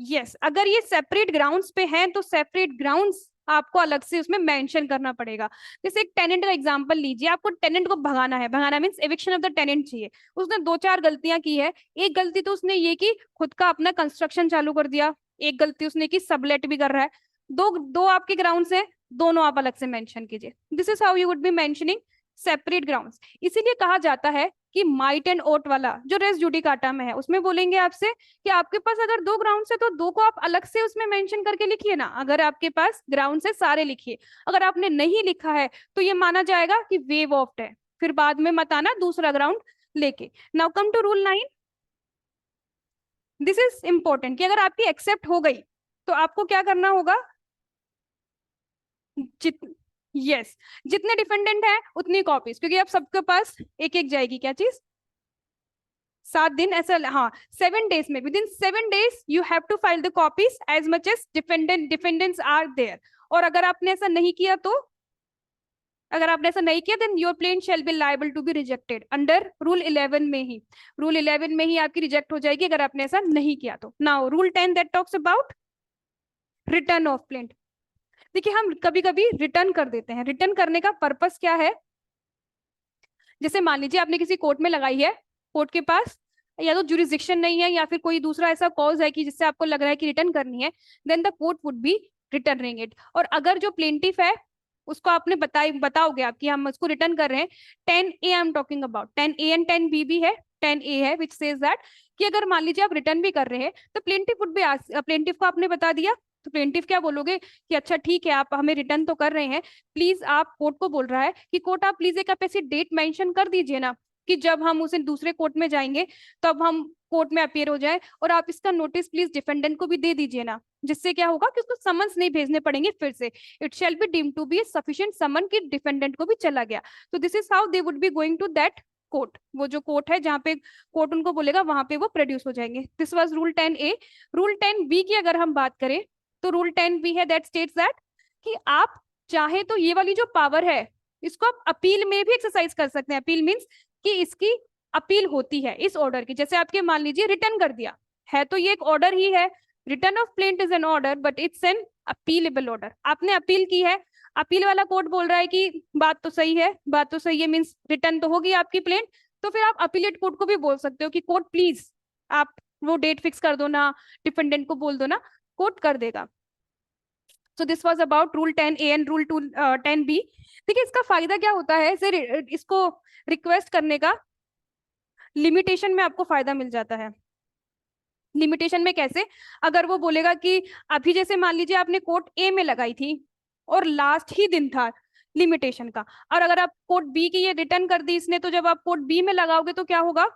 yes, अगर ये सेपरेट ग्राउंड्स पे हैं तो सेपरेट ग्राउंड्स आपको अलग से उसमें मेंशन करना पड़ेगा. जैसे एक टेनेंट का एग्जांपल लीजिए, आपको टेनेंट को भगाना है, भगाना means eviction of the tenant चाहिए. उसने 2-4 गलतियां की है. एक गलती तो उसने ये की खुद का अपना कंस्ट्रक्शन चालू कर दिया, एक गलती उसने की सबलेट भी कर रहा है. दो दो आपके ग्राउंड्स हैं, दोनों आप अलग से मेंशन कीजिए. This is how you would B mentioning separate grounds. इसीलिए कहा जाता है कि माइट एंड ओट वाला जो रेस जुडिकाटा में है, उसमें बोलेंगे आपसे कि आपके पास अगर 2 ग्राउंड्स है तो 2 को आप अलग से उसमें मेंशन करके लिखिए ना. अगर आपके पास ग्राउंड है सारे लिखिए, अगर आपने नहीं लिखा है तो ये माना जाएगा कि वेव ऑफ है, फिर बाद में मत आना दूसरा ग्राउंड लेके. Now come to rule 9. This is important कि अगर आपकी एक्सेप्ट हो गई तो आपको क्या करना होगा. यस, जितने डिफेंडेंट है उतनी कॉपीज, क्योंकि अब सबके पास एक एक जाएगी. क्या चीज, 7 दिन ऐसा, हाँ 7 डेज में, within 7 days you have to file the copies as much as defendants are there. और अगर आपने ऐसा नहीं किया तो, अगर आपने ऐसा नहीं किया then your plaint shall be liable to be rejected under rule 11 में ही. रूल 11 में ही आपकी रिजेक्ट हो जाएगी अगर आपने ऐसा नहीं किया तो. Now rule 10 that talks about return of plaint. देखिए, हम कभी कभी रिटर्न कर देते हैं. रिटर्न करने का पर्पस क्या है, जैसे मान लीजिए आपने किसी कोर्ट में लगाई है, कोर्ट के पास या तो जुरिस्डिक्शन नहीं है या फिर कोई दूसरा ऐसा कॉज है कि जिससे आपको लग रहा है कि रिटर्न करनी है, then the court would be returning it. और अगर जो प्लेंटिफ है उसको आपने बताओगे आप कि हम उसको रिटर्न कर रहे हैं। 10A I am talking about, 10A and 10B भी है, 10A है विच सेज दैट कि अगर मान लीजिए आप रिटर्न भी कर रहे हैं तो प्लेंटिफ वुड बी, प्लेंटिफ को आपने बता दिया तो प्लेंटिफ क्या बोलोगे कि अच्छा ठीक है आप हमें रिटर्न तो कर रहे हैं, प्लीज आप कोर्ट को बोल रहा है कि कोर्ट आप प्लीज एक आप ऐसी डेट मेंशन कर दीजिए ना कि जब हम उसे दूसरे कोर्ट में जाएंगे तब हम कोर्ट में अपीयर हो जाए, और आप इसका नोटिस प्लीज डिफेंडेंट को भी दे दीजिए ना, जिससे क्या होगा कि उसको समन्स नहीं भेजने पड़ेंगे फिर से। It shall be deemed to be sufficient summon कि डिफेंडेंट को भी चला गया। तो this is how they would be going to that court, वो जो कोर्ट है जहाँ पे कोर्ट उनको बोलेगा वहां पे वो प्रोड्यूस हो जाएंगे। This was rule 10A। Rule 10B की अगर हम बात करें तो रूल 10B है दैट स्टेट्स दैट कि आप चाहे तो ये वाली जो पावर है इसको आप अपील में भी एक्सरसाइज कर सकते हैं। अपील मीन्स कि इसकी अपील होती है इस ऑर्डर की, जैसे आपके मान लीजिए रिटर्न कर दिया है तो ये एक ऑर्डर ही है, return of plaint is an order but it's an appealable order. आपने अपील की है, अपील वाला कोर्ट बोल रहा है कि बात तो सही है, बात तो सही है मीन्स रिटर्न तो होगी आपकी प्लेंट, तो फिर आप अपीलेट कोर्ट को भी बोल सकते हो कि कोर्ट प्लीज आप वो डेट फिक्स कर दो ना, डिफेंडेंट को बोल दो ना, कोर्ट कर देगा। So this was about rule 10A and rule 10B। देखिए इसका फायदा क्या होता है, इसको रिक्वेस्ट करने का लिमिटेशन में आपको फायदा मिल जाता है। लिमिटेशन में कैसे, अगर वो बोलेगा कि अभी जैसे मान लीजिए आपने कोर्ट ए में लगाई थी और लास्ट ही दिन था लिमिटेशन का, और अगर आप कोर्ट बी की ये रिटर्न कर दी इसने, तो जब आप कोर्ट बी में लगाओगे तो क्या होगा,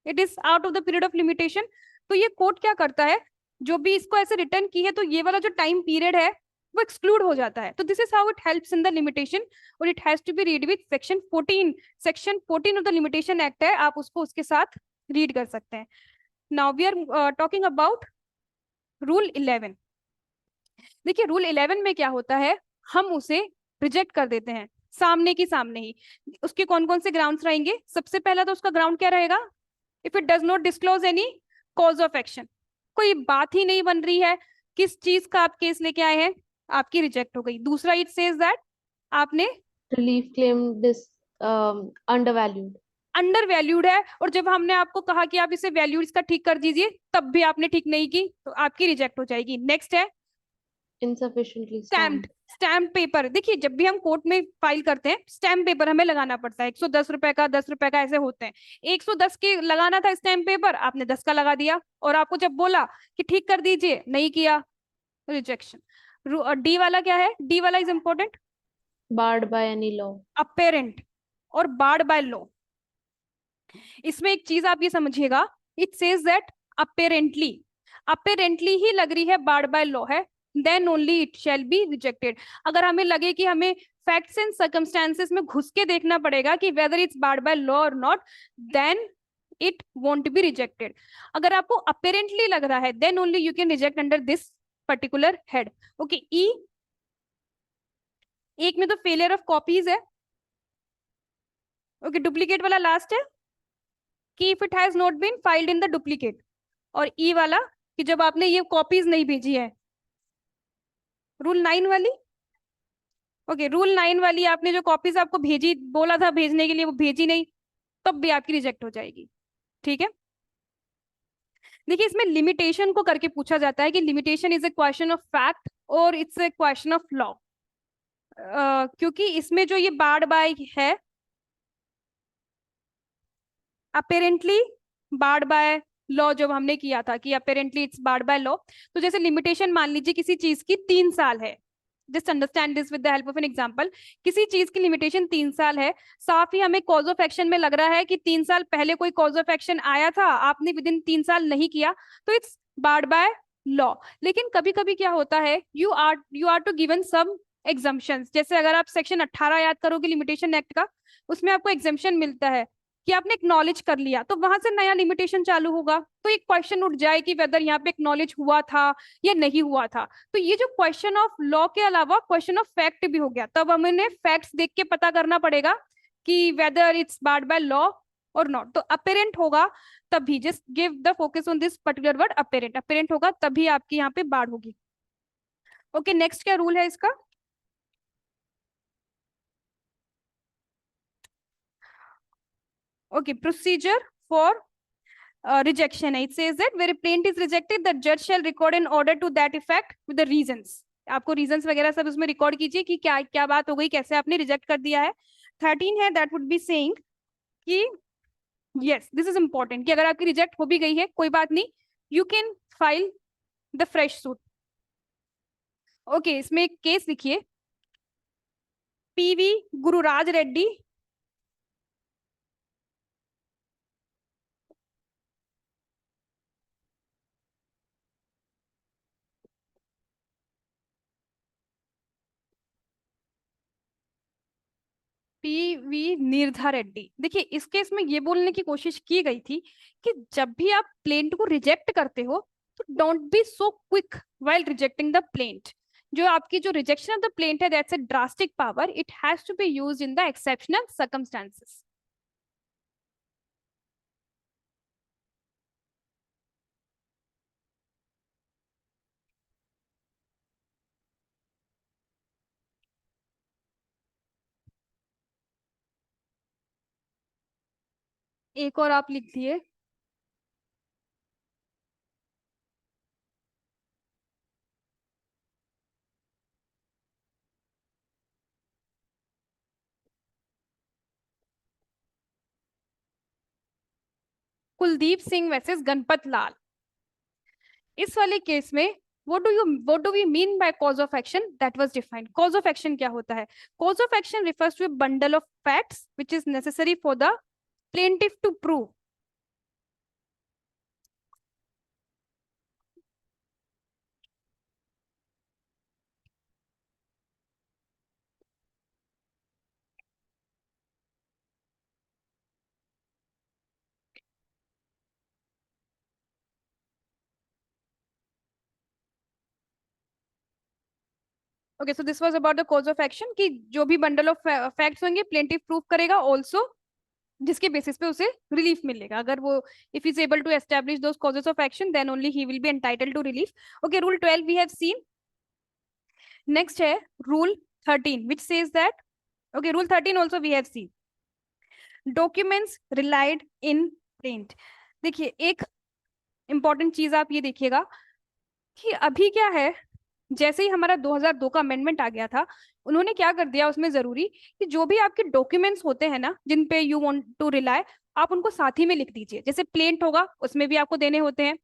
it is out of the period of limitation. तो ये कोर्ट क्या करता है, जो भी इसको ऐसे रिटर्न की है तो ये वाला जो टाइम पीरियड है वो एक्सक्लूड हो जाता है। तो this is how it helps in the limitation, और it has to be read with section 14। Section 14 of the limitation act है, आप उसको उसके साथ रीड कर सकते हैं। Now we are talking about rule 11। देखिए रूल 11 में क्या होता है, हम उसे रिजेक्ट कर देते हैं सामने की सामने ही। उसके कौन कौन से ग्राउंड्स रहेंगे, सबसे पहला तो उसका ग्राउंड क्या रहेगा, if it does not disclose any cause of action, कोई बात ही नहीं बन रही है, किस चीज का आप केस लेके आए हैं, आपकी रिजेक्ट हो गई। दूसरा इट सेज दैट आपने Relief claim this undervalued. Under valued है, और जब हमने आपको कहा कि आप इसे वैल्यू इसका ठीक कर दीजिए तब भी आपने ठीक नहीं की तो आपकी रिजेक्ट हो जाएगी। नेक्स्ट है Insufficiently stamped. stamped. Stamp paper, देखिए जब भी हम कोर्ट में फाइल करते हैं स्टैम्प पेपर हमें लगाना पड़ता है, 110 रुपए का, 10 रुपए का ऐसे होते हैं। 110 के लगाना था स्टैम्प पेपर, आपने 10 का लगा दिया, और आपको जब बोला कि ठीक कर दीजिए नहीं किया, रिजेक्शन। डी वाला क्या है, डी वाला is important, Barred by any law. Apparent और बार्ड बाय लॉ। इसमें एक चीज आप ये समझिएगा, it says that apparently, apparently ही लग रही है बार्ड बाय लॉ है, then only it shall be rejected. अगर हमें लगे कि हमें फैक्ट्स एंड सर्कमस्टेंसेस में घुस के देखना पड़ेगा कि whether it's barred by law और not, then it won't be rejected. अगर आपको अपेरेंटली लग रहा है then only you can reject under this particular head. Okay E, एक में तो फेलियर ऑफ कॉपीज है, ओके डुप्लीकेट वाला लास्ट है कि if it has not been filed in the duplicate, और ई वाला कि जब आपने ये कॉपीज नहीं भेजी है। रूल 9 वाली, ओके रूल 9 वाली आपने जो कॉपीज आपको भेजी, बोला था भेजने के लिए, वो भेजी नहीं, तब भी आपकी रिजेक्ट हो जाएगी। ठीक है, देखिए इसमें लिमिटेशन को करके पूछा जाता है कि limitation is a question of fact और it's a question of law, क्योंकि इसमें जो ये बार्ड बाय है, अपेरेंटली बार्ड बाय लॉ जब हमने किया था कि apparently it's barred by law, तो जैसे लिमिटेशन मान लीजिए किसी चीज की 3 साल है, just understand this with the help of an example. किसी चीज की लिमिटेशन 3 साल है, साफ ही हमें कॉज ऑफ एक्शन में लग रहा है कि 3 साल पहले कोई कॉज ऑफ एक्शन आया था, आपने विद इन 3 साल नहीं किया, तो इट्स बार्ड बाय लॉ। लेकिन कभी कभी क्या होता है, you are to given some exemptions, जैसे अगर आप सेक्शन 18 याद करोगे लिमिटेशन एक्ट का, उसमें आपको एग्जम्पशन मिलता है कि आपने एक्नॉलेज कर लिया, तो वहां से नया लिमिटेशन चालू होगा, तो एक क्वेश्चन उठ जाए कि वेदर यहाँ पे एक्नॉलेज हुआ था या नहीं हुआ था। तो ये जो क्वेश्चन ऑफ लॉ के अलावा क्वेश्चन ऑफ फैक्ट भी हो गया, तब हमें फैक्ट्स देख के पता करना पड़ेगा कि whether it's barred by law और नॉट। तो अपेरेंट होगा तभी, just give the focus on this particular word apparent, apparent होगा तभी आपकी यहाँ पे बार्ड होगी। ओके नेक्स्ट क्या रूल है इसका, okay procedure for rejection. It says that where a plaint is rejected the judge shall record an order to that effect with the reasons, आपको रीजंस वगैरह सब उसमें रिकॉर्ड कीजिए कि क्या क्या बात हो गई, कैसे आपने रिजेक्ट कर दिया है। 13 है दैट वुड बी सेइंग कि यस दिस इज इंपॉर्टेंट, कि अगर आपकी रिजेक्ट हो भी गई है कोई बात नहीं, you can file the fresh suit. Okay, इसमें एक केस लिखिए, पीवी गुरुराज रेड्डी पीवी निर्धा रेड्डी। देखिए इस केस में ये बोलने की कोशिश की गई थी कि जब भी आप प्लेंट को रिजेक्ट करते हो तो don't be so quick while rejecting the plaint. जो आपकी जो रिजेक्शन ऑफ द प्लेंट है that's a drastic power, it has to be used in the exceptional circumstances. एक और आप लिख दिए, कुलदीप सिंह वर्सेस गणपत लाल। इस वाले केस में what do we mean by cause of action that was defined? Cause of action क्या होता है? Cause of action refers to a bundle of facts which is necessary for the plaintiff to prove. Okay, so this was about the cause of action कि जो भी bundle of facts होंगे plaintiff prove करेगा, also जिसके basis पे उसे relief मिलेगा। अगर वो if he is able to establish those causes of action then only he will be entitled to relief. Okay, rule 12 we have seen. Next है rule 13 which says that, okay, rule 13 also we have seen. Documents relied in plaint. देखिए एक important चीज आप ये देखिएगा कि अभी क्या है, जैसे ही हमारा 2002 का अमेंडमेंट आ गया था, उन्होंने क्या कर दिया उसमें जरूरी कि जो भी आपके डॉक्यूमेंट्स होते हैं ना जिन पे यू वांट टू रिलाई, आप उनको साथ ही में लिख दीजिए। जैसे प्लेंट होगा उसमें भी आपको देने होते हैं,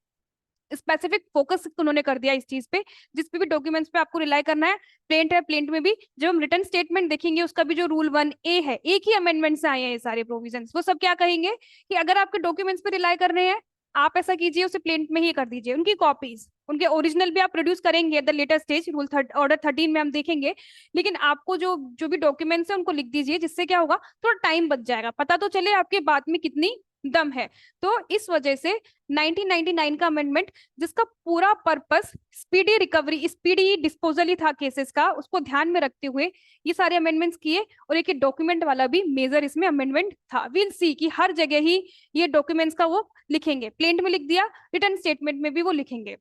स्पेसिफिक फोकस उन्होंने कर दिया इस चीज पे, जिस पे भी डॉक्यूमेंट्स पे आपको रिलाई करना है। प्लेंट है, प्लेंट में भी जब हम रिटर्न स्टेटमेंट देखेंगे उसका भी जो रूल 1A है, एक ही अमेंडमेंट से आए हैं ये सारे प्रोविजंस, वो सब क्या कहेंगे कि अगर आपके डॉक्यूमेंट्स पे रिलाई कर रहे हैं आप ऐसा कीजिए उसे प्लेंट में ही कर दीजिए। उनकी कॉपीज, उनके ओरिजिनल भी आप प्रोड्यूस करेंगे at the later stage, rule order 13 में हम देखेंगे, लेकिन आपको जो जो भी डॉक्यूमेंट्स है उनको लिख दीजिए, जिससे क्या होगा थोड़ा टाइम बच जाएगा, पता तो चले आपके बात में कितनी दम है। तो इस वजह से 1999 का अमेंडमेंट, जिसका पूरा purpose speedy recovery, speedy disposal ही था केसेस का, उसको ध्यान में रखते हुए ये सारे अमेंडमेंट्स किए, और एक डॉक्यूमेंट वाला भी मेजर इसमें अमेंडमेंट था। विल सी कि हर जगह ही ये डॉक्यूमेंट्स का वो लिखेंगे, प्लेंट में लिख दिया, रिटर्न स्टेटमेंट में भी वो लिखेंगे।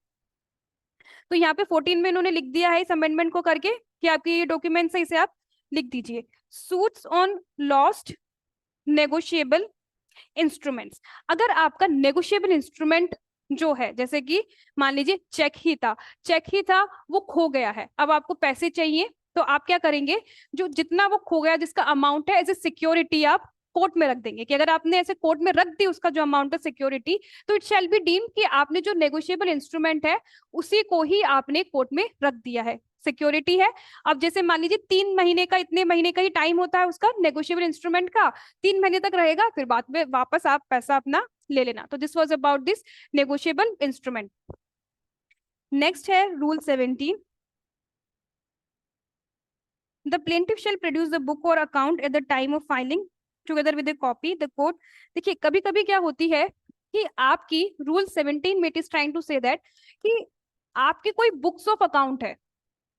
तो यहाँ पे 14 में इन्होंने लिख दिया है इस अमेंडमेंट को करके कि आपके ये डॉक्यूमेंट्स है, इसे आप लिख दीजिए। Suits on lost negotiable instruments, अगर आपका नेगोशिएबल इंस्ट्रूमेंट जो है, जैसे कि मान लीजिए चेक ही था वो खो गया है, अब आपको पैसे चाहिए, तो आप क्या करेंगे, जो जितना वो खो गया जिसका अमाउंट है एज ए सिक्योरिटी आप कोर्ट में रख देंगे, कि अगर आपने ऐसे कोर्ट में रख दी उसका जो अमाउंट है सिक्योरिटी, तो इट शैल बी डीम्ड कि आपने जो नेगोशिएबल इंस्ट्रूमेंट है उसी को ही आपने कोर्ट में रख दिया है, सिक्योरिटी है। अब जैसे मान लीजिए 3 महीने का, इतने महीने का ही टाइम होता है उसका नेगोशिएबल इंस्ट्रूमेंट का, 3 महीने तक रहेगा, फिर बाद में वापस आप पैसा अपना ले लेना। तो this was about this negotiable instrument. Next है rule 17, the plaintiff shall produce the book और account at the time of filing together with the copy the court. देखिए कभी कभी क्या होती है कि आपकी रूल 17 में it is trying to say that कि आपकी कोई बुक्स ऑफ अकाउंट है,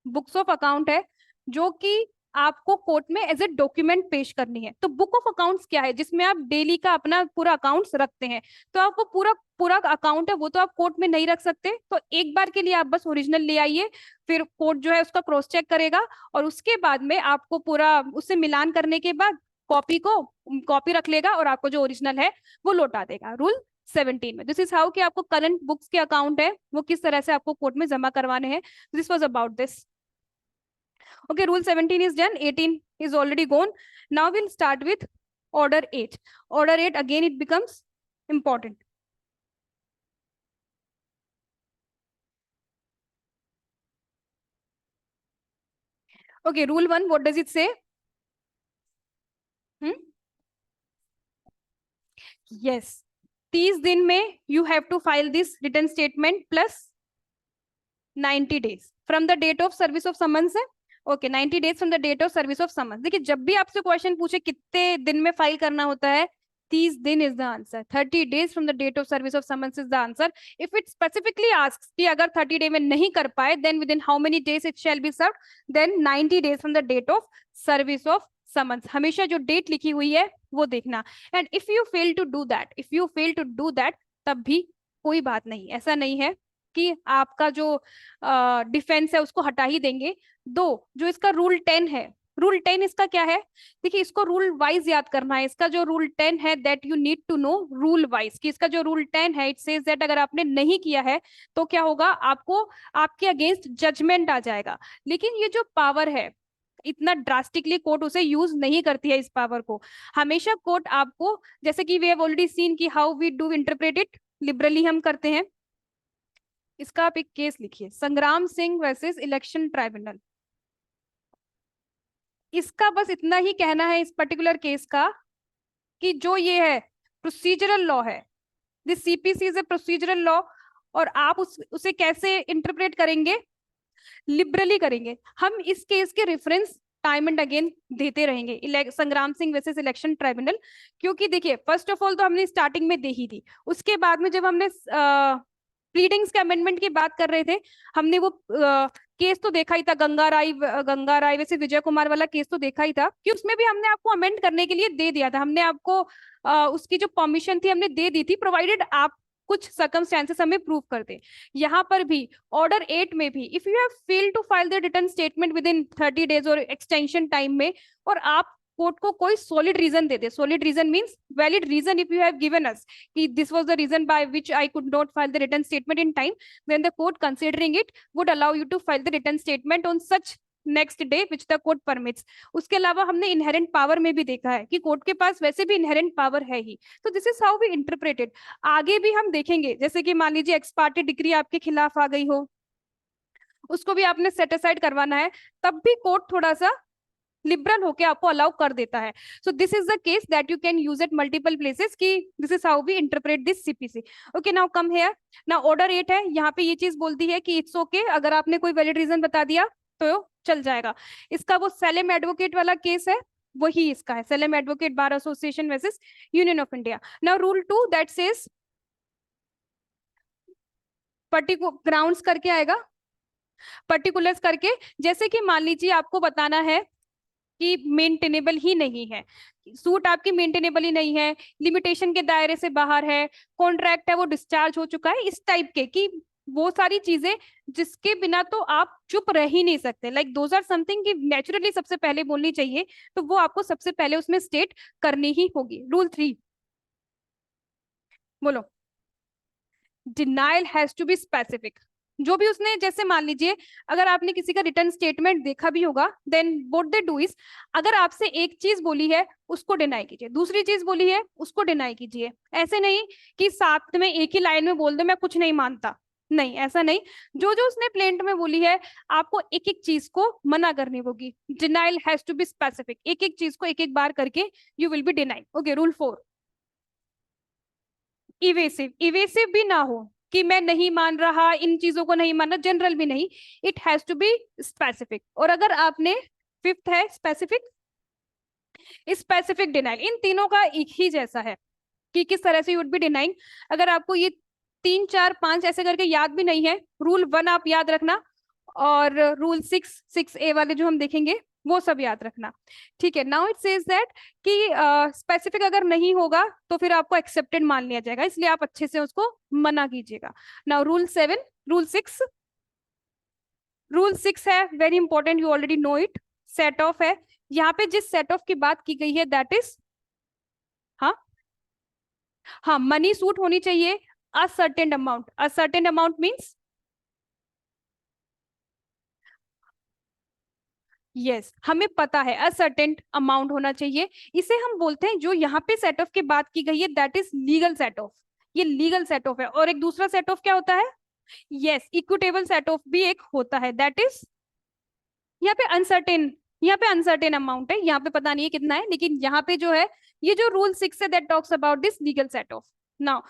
बुक्स ऑफ अकाउंट है जो कि आपको कोर्ट में एज ए डॉक्यूमेंट पेश करनी है। तो बुक ऑफ अकाउंट्स क्या है, जिसमें आप डेली का अपना पूरा अकाउंट्स रखते हैं, तो आप वो पूरा पूरा अकाउंट है वो तो आप कोर्ट में नहीं रख सकते, तो एक बार के लिए आप बस ओरिजिनल ले आइए, फिर कोर्ट जो है उसका क्रॉस चेक करेगा, और उसके बाद में आपको पूरा उससे मिलान करने के बाद कॉपी रख लेगा और आपको जो ओरिजिनल है वो लौटा देगा। रूल 17 में दिस इज हाउ कि आपको करंट बुक्स के अकाउंट है वो किस तरह से आपको कोर्ट में जमा करवाने हैं। This was about this. Okay, rule 17 is done, 18 is already gone. Now we'll start with order 8. Order 8, again it becomes important. Okay, rule 1, what does it say? Yes, 30 दिन में you have to file this written statement plus 90 days from the date of service of summons है. Okay 90 days from the date of service of summons. देखिए जब भी आपसे question पूछे कितने दिन में फाइल करना होता है, 30 दिन is the answer. 30 days from the date of service of summons is the answer. If it specifically asks कि अगर 30 day में नहीं कर पाए, then within how many days it shall be served, then 90 days from the date of service of summons. हमेशा जो date लिखी हुई है वो देखना. And if you fail to do that, तब भी कोई बात नहीं. ऐसा नहीं है कि आपका जो डिफेंस है उसको हटा ही देंगे. दो जो इसका रूल 10 है, रूल 10 इसका क्या है? देखिए इसको रूल वाइज याद करना है. इसका जो रूल 10 है that you need to know rule wise, कि इसका जो रूल 10 है इट सेज दैट अगर आपने नहीं किया है तो क्या होगा, आपको आपके अगेंस्ट जजमेंट आ जाएगा. लेकिन ये जो पावर है इतना ड्रास्टिकली कोर्ट उसे यूज नहीं करती है. इस पावर को हमेशा कोर्ट आपको, जैसे कि वी हैव ऑलरेडी सीन कि how we do interpret it, liberally हम करते हैं. इसका आप एक केस लिखिए, संग्राम सिंह वर्सेस इलेक्शन ट्राइब्यूनल. इसका बस इतना ही कहना है इस पर्टिकुलर केस का कि जो ये है प्रोसीजरल लॉ है, this CPC is a procedural law, और आप उसे कैसे इंटरप्रेट करेंगे, लिबरली करेंगे. हम इस केस के रेफरेंस टाइम एंड अगेन देते रहेंगे, संग्राम सिंह वर्सेस इलेक्शन ट्राइब्यूनल. क्योंकि देखिए फर्स्ट ऑफ ऑल तो हमने स्टार्टिंग में दे ही दी, उसके बाद में जब हमने प्लीडिंग्स के अमेंडमेंट की बात कर रहे थे, हमने वो केस तो देखा ही था, गंगा राय वैसे विजय कुमार वाला केस तो देखा ही था कि उसमें भी हमने आपको अमेंड करने के लिए दे दिया था. हमने आपको उसकी जो परमिशन थी हमने दे दी थी, प्रोवाइडेड आप कुछ सर्कमस्टेंसेस हमें प्रूव कर दे. यहाँ पर भी ऑर्डर 8 में भी if you have failed to file the return statement within 30 days और एक्सटेंशन टाइम में, और आप कोर्ट को कोई सॉलिड रीजन दे दे, solid reason means valid reason, if you have given us कि this was the reason by which I could not file the return statement in time, then the court considering it would allow you to file the return statement on such next day which the court permits. उसके अलावा हमने inherent power में भी देखा है कि court के पास वैसे भी इनहेरेंट पावर है ही. तो this is how we interpreted. आगे भी हम देखेंगे, जैसे कि मान लीजिए एक्स पार्टी डिग्री आपके खिलाफ आ गई हो, उसको भी आपने सेट असाइड करवाना है, तब भी कोर्ट थोड़ा सा लिबरल होके आपको अलाउ कर देता है. So this is the case that you can use at multiple places, कि this is how we interpret this CPC. Okay now come here. Now order 8 है, यहाँ पे ये चीज बोलती है कि इट्स ओके, अगर आपने कोई वैलिड रीजन बता दिया तो चल जाएगा. इसका वो सेलेम एडवोकेट वाला केस है, वही इसका है, Salem advocate bar association versus Union of India. Now rule 2 that says particular grounds करके आएगा, पर्टिकुलर्स करके, जैसे कि मान लीजिए आपको बताना है कि मेंटेनेबल ही नहीं है, सूट आपकी मेंटेनेबल ही नहीं है, लिमिटेशन के दायरे से बाहर है, कॉन्ट्रैक्ट है वो डिस्चार्ज हो चुका है, इस टाइप के, कि वो सारी चीजें जिसके बिना तो आप चुप रह ही नहीं सकते, लाइक दोज आर समथिंग कि नेचुरली सबसे पहले बोलनी चाहिए, तो वो आपको सबसे पहले उसमें स्टेट करनी ही होगी. रूल 3 बोलो, denial has to be specific. जो भी उसने, जैसे मान लीजिए अगर आपने किसी का रिटर्न स्टेटमेंट देखा भी होगा, then what they do is, अगर आपसे एक चीज बोली है उसको डिनाई कीजिए, दूसरी चीज बोली है उसको डिनाई कीजिए. ऐसे नहीं कि साथ में एक ही लाइन में बोल दो मैं कुछ नहीं मानता, नहीं ऐसा नहीं. जो जो उसने प्लेंट में बोली है आपको एक एक चीज को मना करनी होगी. Denial has to be specific, एक एक चीज को एक एक बार करके you will be denied. Okay rule 4, evasive. Evasive भी ना हो कि मैं नहीं मान रहा, इन चीजों को नहीं मानना, जनरल भी नहीं, it has to be specific. और अगर आपने, फिफ्थ है स्पेसिफिक, स्पेसिफिक डिनाइल. इन तीनों का एक ही जैसा है कि किस तरह से यू वुड बी डिनाइंग. अगर आपको ये 3 4 5 ऐसे करके याद भी नहीं है, रूल 1 आप याद रखना, और रूल 6A वाले जो हम देखेंगे वो सब याद रखना. ठीक है. नाउ इट सेज दैट कि स्पेसिफिक अगर नहीं होगा तो फिर आपको एक्सेप्टेड मान लिया जाएगा, इसलिए आप अच्छे से उसको मना कीजिएगा. नाउ रूल 7, रूल 6 है very important, you already know it. Set of है, यहाँ पे जिस सेट ऑफ की बात की गई है दैट इज, हाँ मनी सूट होनी चाहिए a certain amount. A certain amount means yes हमें पता है असर्टेन अमाउंट होना चाहिए, इसे हम बोलते हैं, जो यहाँ पे सेट ऑफ की बात की गई है that is legal set of, ये लीगल सेट ऑफ है। और एक दूसरा सेट ऑफ क्या होता है, यस इक्विटेबल सेट ऑफ भी एक होता है, दैट इज यहाँ पे अनसर्टेन, यहाँ पे अनसर्टेन अमाउंट है, यहाँ पे पता नहीं है कितना है, लेकिन यहाँ पे जो है ये जो रूल 6 है that talks about this legal set of. Now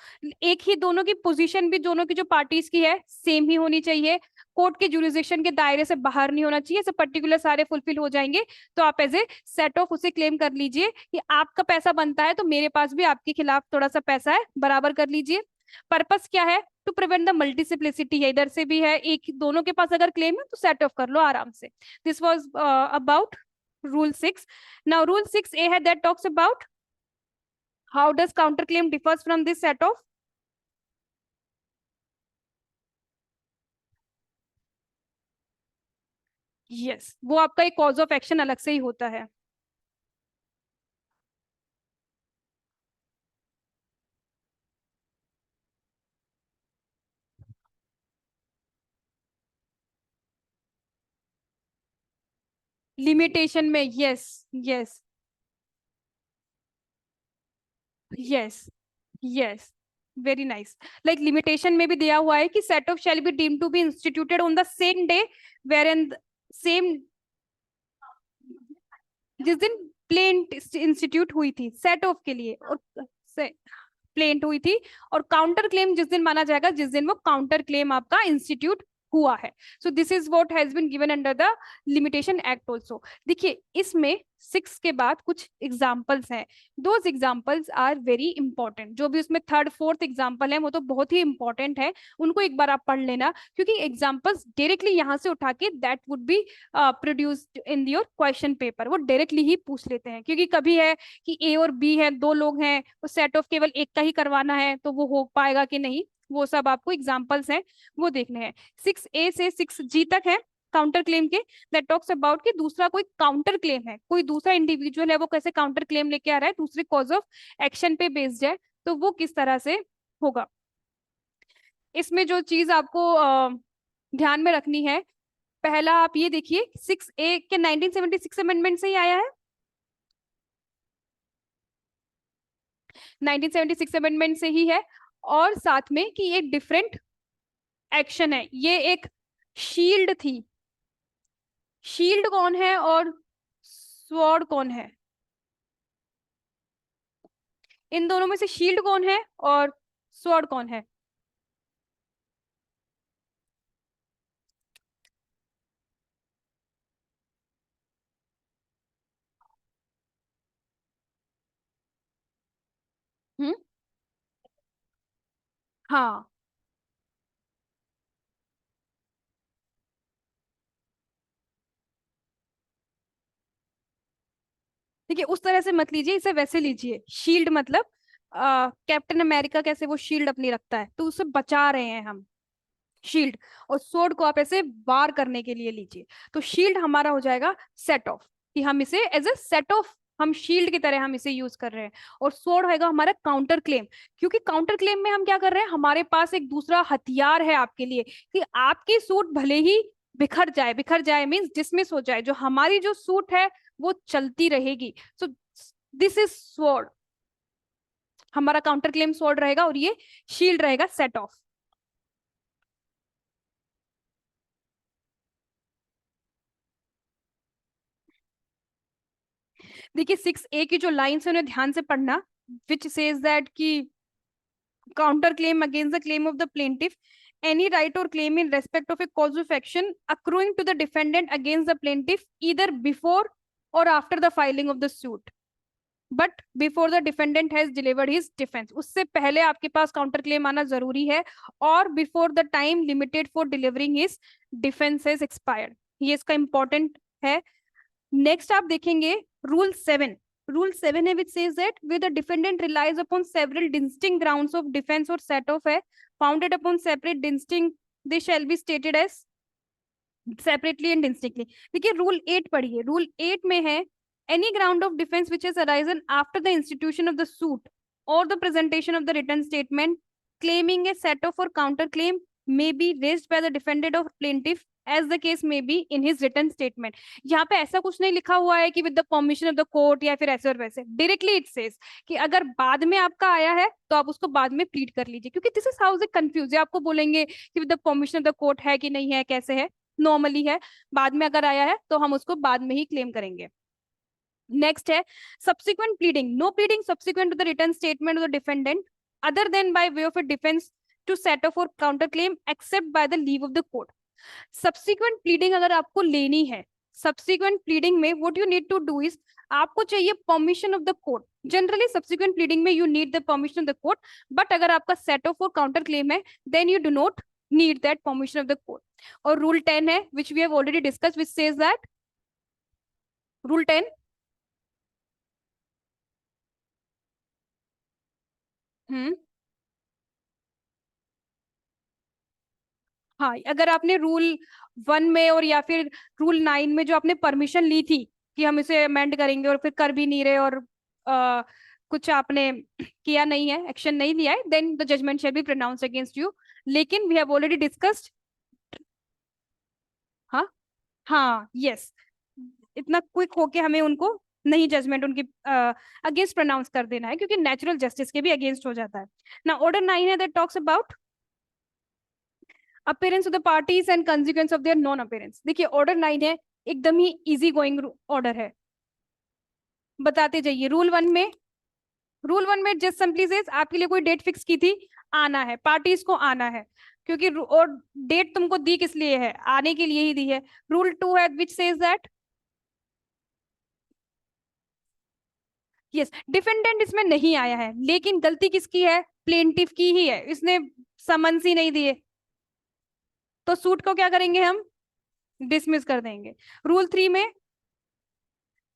एक ही दोनों की पोजीशन भी दोनों की जो पार्टीज की है सेम ही होनी चाहिए, कोर्ट के जुरिसडिक्शन के दायरे से बाहर नहीं होना चाहिए, सब पर्टिकुलर सारे फुलफिल हो जाएंगे तो आप एज ए सेट ऑफ उसे क्लेम कर लीजिए कि आपका पैसा बनता है तो मेरे पास भी आपके खिलाफ थोड़ा सा पैसा है, बराबर कर लीजिए। पर्पस क्या है, टू प्रिवेंट द मल्टीसिप्लिसिटी है, इधर से भी है एक, दोनों के पास अगर क्लेम है तो सेट ऑफ कर लो आराम से। This was about rule 6। Now rule 6A है that talks about how does counter claim differs from this set of. Yes वो आपका एक कॉज ऑफ एक्शन अलग से ही होता है। लिमिटेशन में yes yes yes yes very nice, like limitation में भी दिया हुआ है कि set off shall be deemed to be instituted on the same day wherein same, जिस दिन प्लेंट इंस्टीट्यूट हुई थी सेट ऑफ के लिए, और प्लेंट हुई थी, और काउंटर क्लेम जिस दिन माना जाएगा जिस दिन वो काउंटर क्लेम आपका इंस्टीट्यूट हुआ है। So this is what has been given under the limitation act also. देखिए इसमें 6 के बाद कुछ एग्जाम्पल्स हैं, those examples are very important, जो भी उसमें थर्ड फोर्थ एग्जाम्पल है वो तो बहुत ही इंपॉर्टेंट है, उनको एक बार आप पढ़ लेना, क्योंकि एग्जाम्पल्स डायरेक्टली यहाँ से उठा के that would be produced in your question paper, वो डायरेक्टली ही पूछ लेते हैं, क्योंकि कभी है कि ए और बी है, दो लोग हैं, वो सेट ऑफ केवल एक का ही करवाना है तो वो हो पाएगा कि नहीं, वो सब आपको एग्जाम्पल्स हैं वो देखने हैं। 6A से 6G तक है काउंटर क्लेम के, दैट टॉक्स अबाउट कि दूसरा कोई काउंटर क्लेम है, कोई दूसरा इंडिविजुअल है वो कैसे काउंटर क्लेम लेके आ रहा है दूसरे कॉज ऑफ एक्शन पे बेस्ड है, तो वो किस तरह से होगा। इसमें जो चीज आपको ध्यान में रखनी है, पहला आप ये देखिए 6A के 1976 अमेंडमेंट से ही आया है, 1976 अमेंडमेंट से ही है, और साथ में कि ये डिफरेंट एक्शन है, ये एक शील्ड थी, शील्ड कौन है और स्वॉर्ड कौन है, इन दोनों में से शील्ड कौन है और स्वॉर्ड कौन है। हम्म हाँ देखिए उस तरह से मत लीजिए, इसे वैसे लीजिए, शील्ड मतलब कैप्टन अमेरिका कैसे वो शील्ड अपनी रखता है तो उसे बचा रहे हैं हम, शील्ड, और स्वॉर्ड को आप ऐसे वार करने के लिए लीजिए, तो शील्ड हमारा हो जाएगा सेट ऑफ, कि हम इसे एज ए सेट ऑफ, हम शील्ड की तरह हम इसे यूज कर रहे हैं, और स्वॉर्ड होगा हमारा काउंटर क्लेम, क्योंकि काउंटर क्लेम में हम क्या कर रहे हैं, हमारे पास एक दूसरा हथियार है आपके लिए, कि आपकी सूट भले ही बिखर जाए मीन्स डिसमिस हो जाए, जो हमारी जो सूट है वो चलती रहेगी, सो दिस इज स्वॉर्ड, हमारा काउंटर क्लेम स्वॉर्ड रहेगा और ये शील्ड रहेगा सेट ऑफ। देखिए 6A की जो लाइन्स है उन्हें ध्यान से पढ़ना, विच सेज दैट कि counter claim against the claim of the plaintiff, any right or claim in respect of a cause of action accruing to the defendant against the plaintiff either before or after the filing of the suit, but before the defendant has delivered his defense, उससे पहले आपके पास counter claim आना जरूरी है, और before the time limited for delivering his defense has expired, ये इसका important है। नेक्स्ट आप देखेंगे रूल 7, रूल 7 है which says that where the defendant relies upon several distinct grounds of defense or set off है founded upon separate distinct, they shall be stated as separately and distinctly। देखिए rule 8 पढ़िए, rule 8 में है any ground of defense which has arisen after the institution of the suit or the presentation of the written statement claiming a set off or counter claim may be raised by the defendant or plaintiff as the case may be in his written statement. यहाँ पे ऐसा कुछ नहीं लिखा हुआ है कि with the permission of the court या फिर ऐसे और वैसे, directly it says कि अगर बाद में आपका आया है तो आप उसको बाद में प्लीड कर लीजिए, क्योंकि this is how they confuse है। आपको बोलेंगे कि with the permission of the court है कि नहीं है, कैसे है, नॉर्मली है, बाद में अगर आया है तो हम उसको बाद में ही क्लेम करेंगे। नेक्स्ट है subsequent pleading. No pleading subsequent to the written statement of the defendant other than by way of a defense to set off or counter claim except by the leave of the court. Subsequent pleading अगर आपको लेनी है, subsequent pleading में what you need to do is आपको चाहिए permission of the court. Generally subsequent pleading में you need the permission of the court, but अगर आपका set off or counter claim है then you do not need that permission of the court. और rule 10 है which we have already discussed, which says that rule 10 हाँ, अगर आपने rule 1 में और या फिर रूल 9 में जो आपने परमिशन ली थी कि हम इसे अमेंड करेंगे और फिर कर भी नहीं रहे और कुछ आपने किया नहीं है, एक्शन नहीं लिया है, then the judgment shall be pronounced against you. लेकिन वी हैव ऑलरेडी डिस्कस्ड, हाँ हाँ यस, इतना क्विक होके हमें उनको नहीं जजमेंट उनकी अगेंस्ट प्रोनाउंस कर देना है, क्योंकि नेचुरल जस्टिस के भी अगेंस्ट हो जाता है ना। ऑर्डर 9 है that talks about appearance of the parties and consequence of their non appearance. देखिए ऑर्डर 9 है, एकदम ही इजी गोइंग ऑर्डर है, बताते जाइए। रूल 1 में जस्ट सिंपली सेज आपके लिए कोई डेट फिक्स की थी, आना है, पार्टीज को आना है, क्योंकि और डेट तुमको दी किस लिए है, आने के लिए ही दी है। रूल 2 है which says that yes defendant इसमें नहीं आया है, लेकिन गलती किसकी है, प्लेंटिफ की ही है, इसने समन्स ही नहीं दिए, तो सूट को क्या करेंगे हम, डिसमिस कर देंगे। रूल 3 में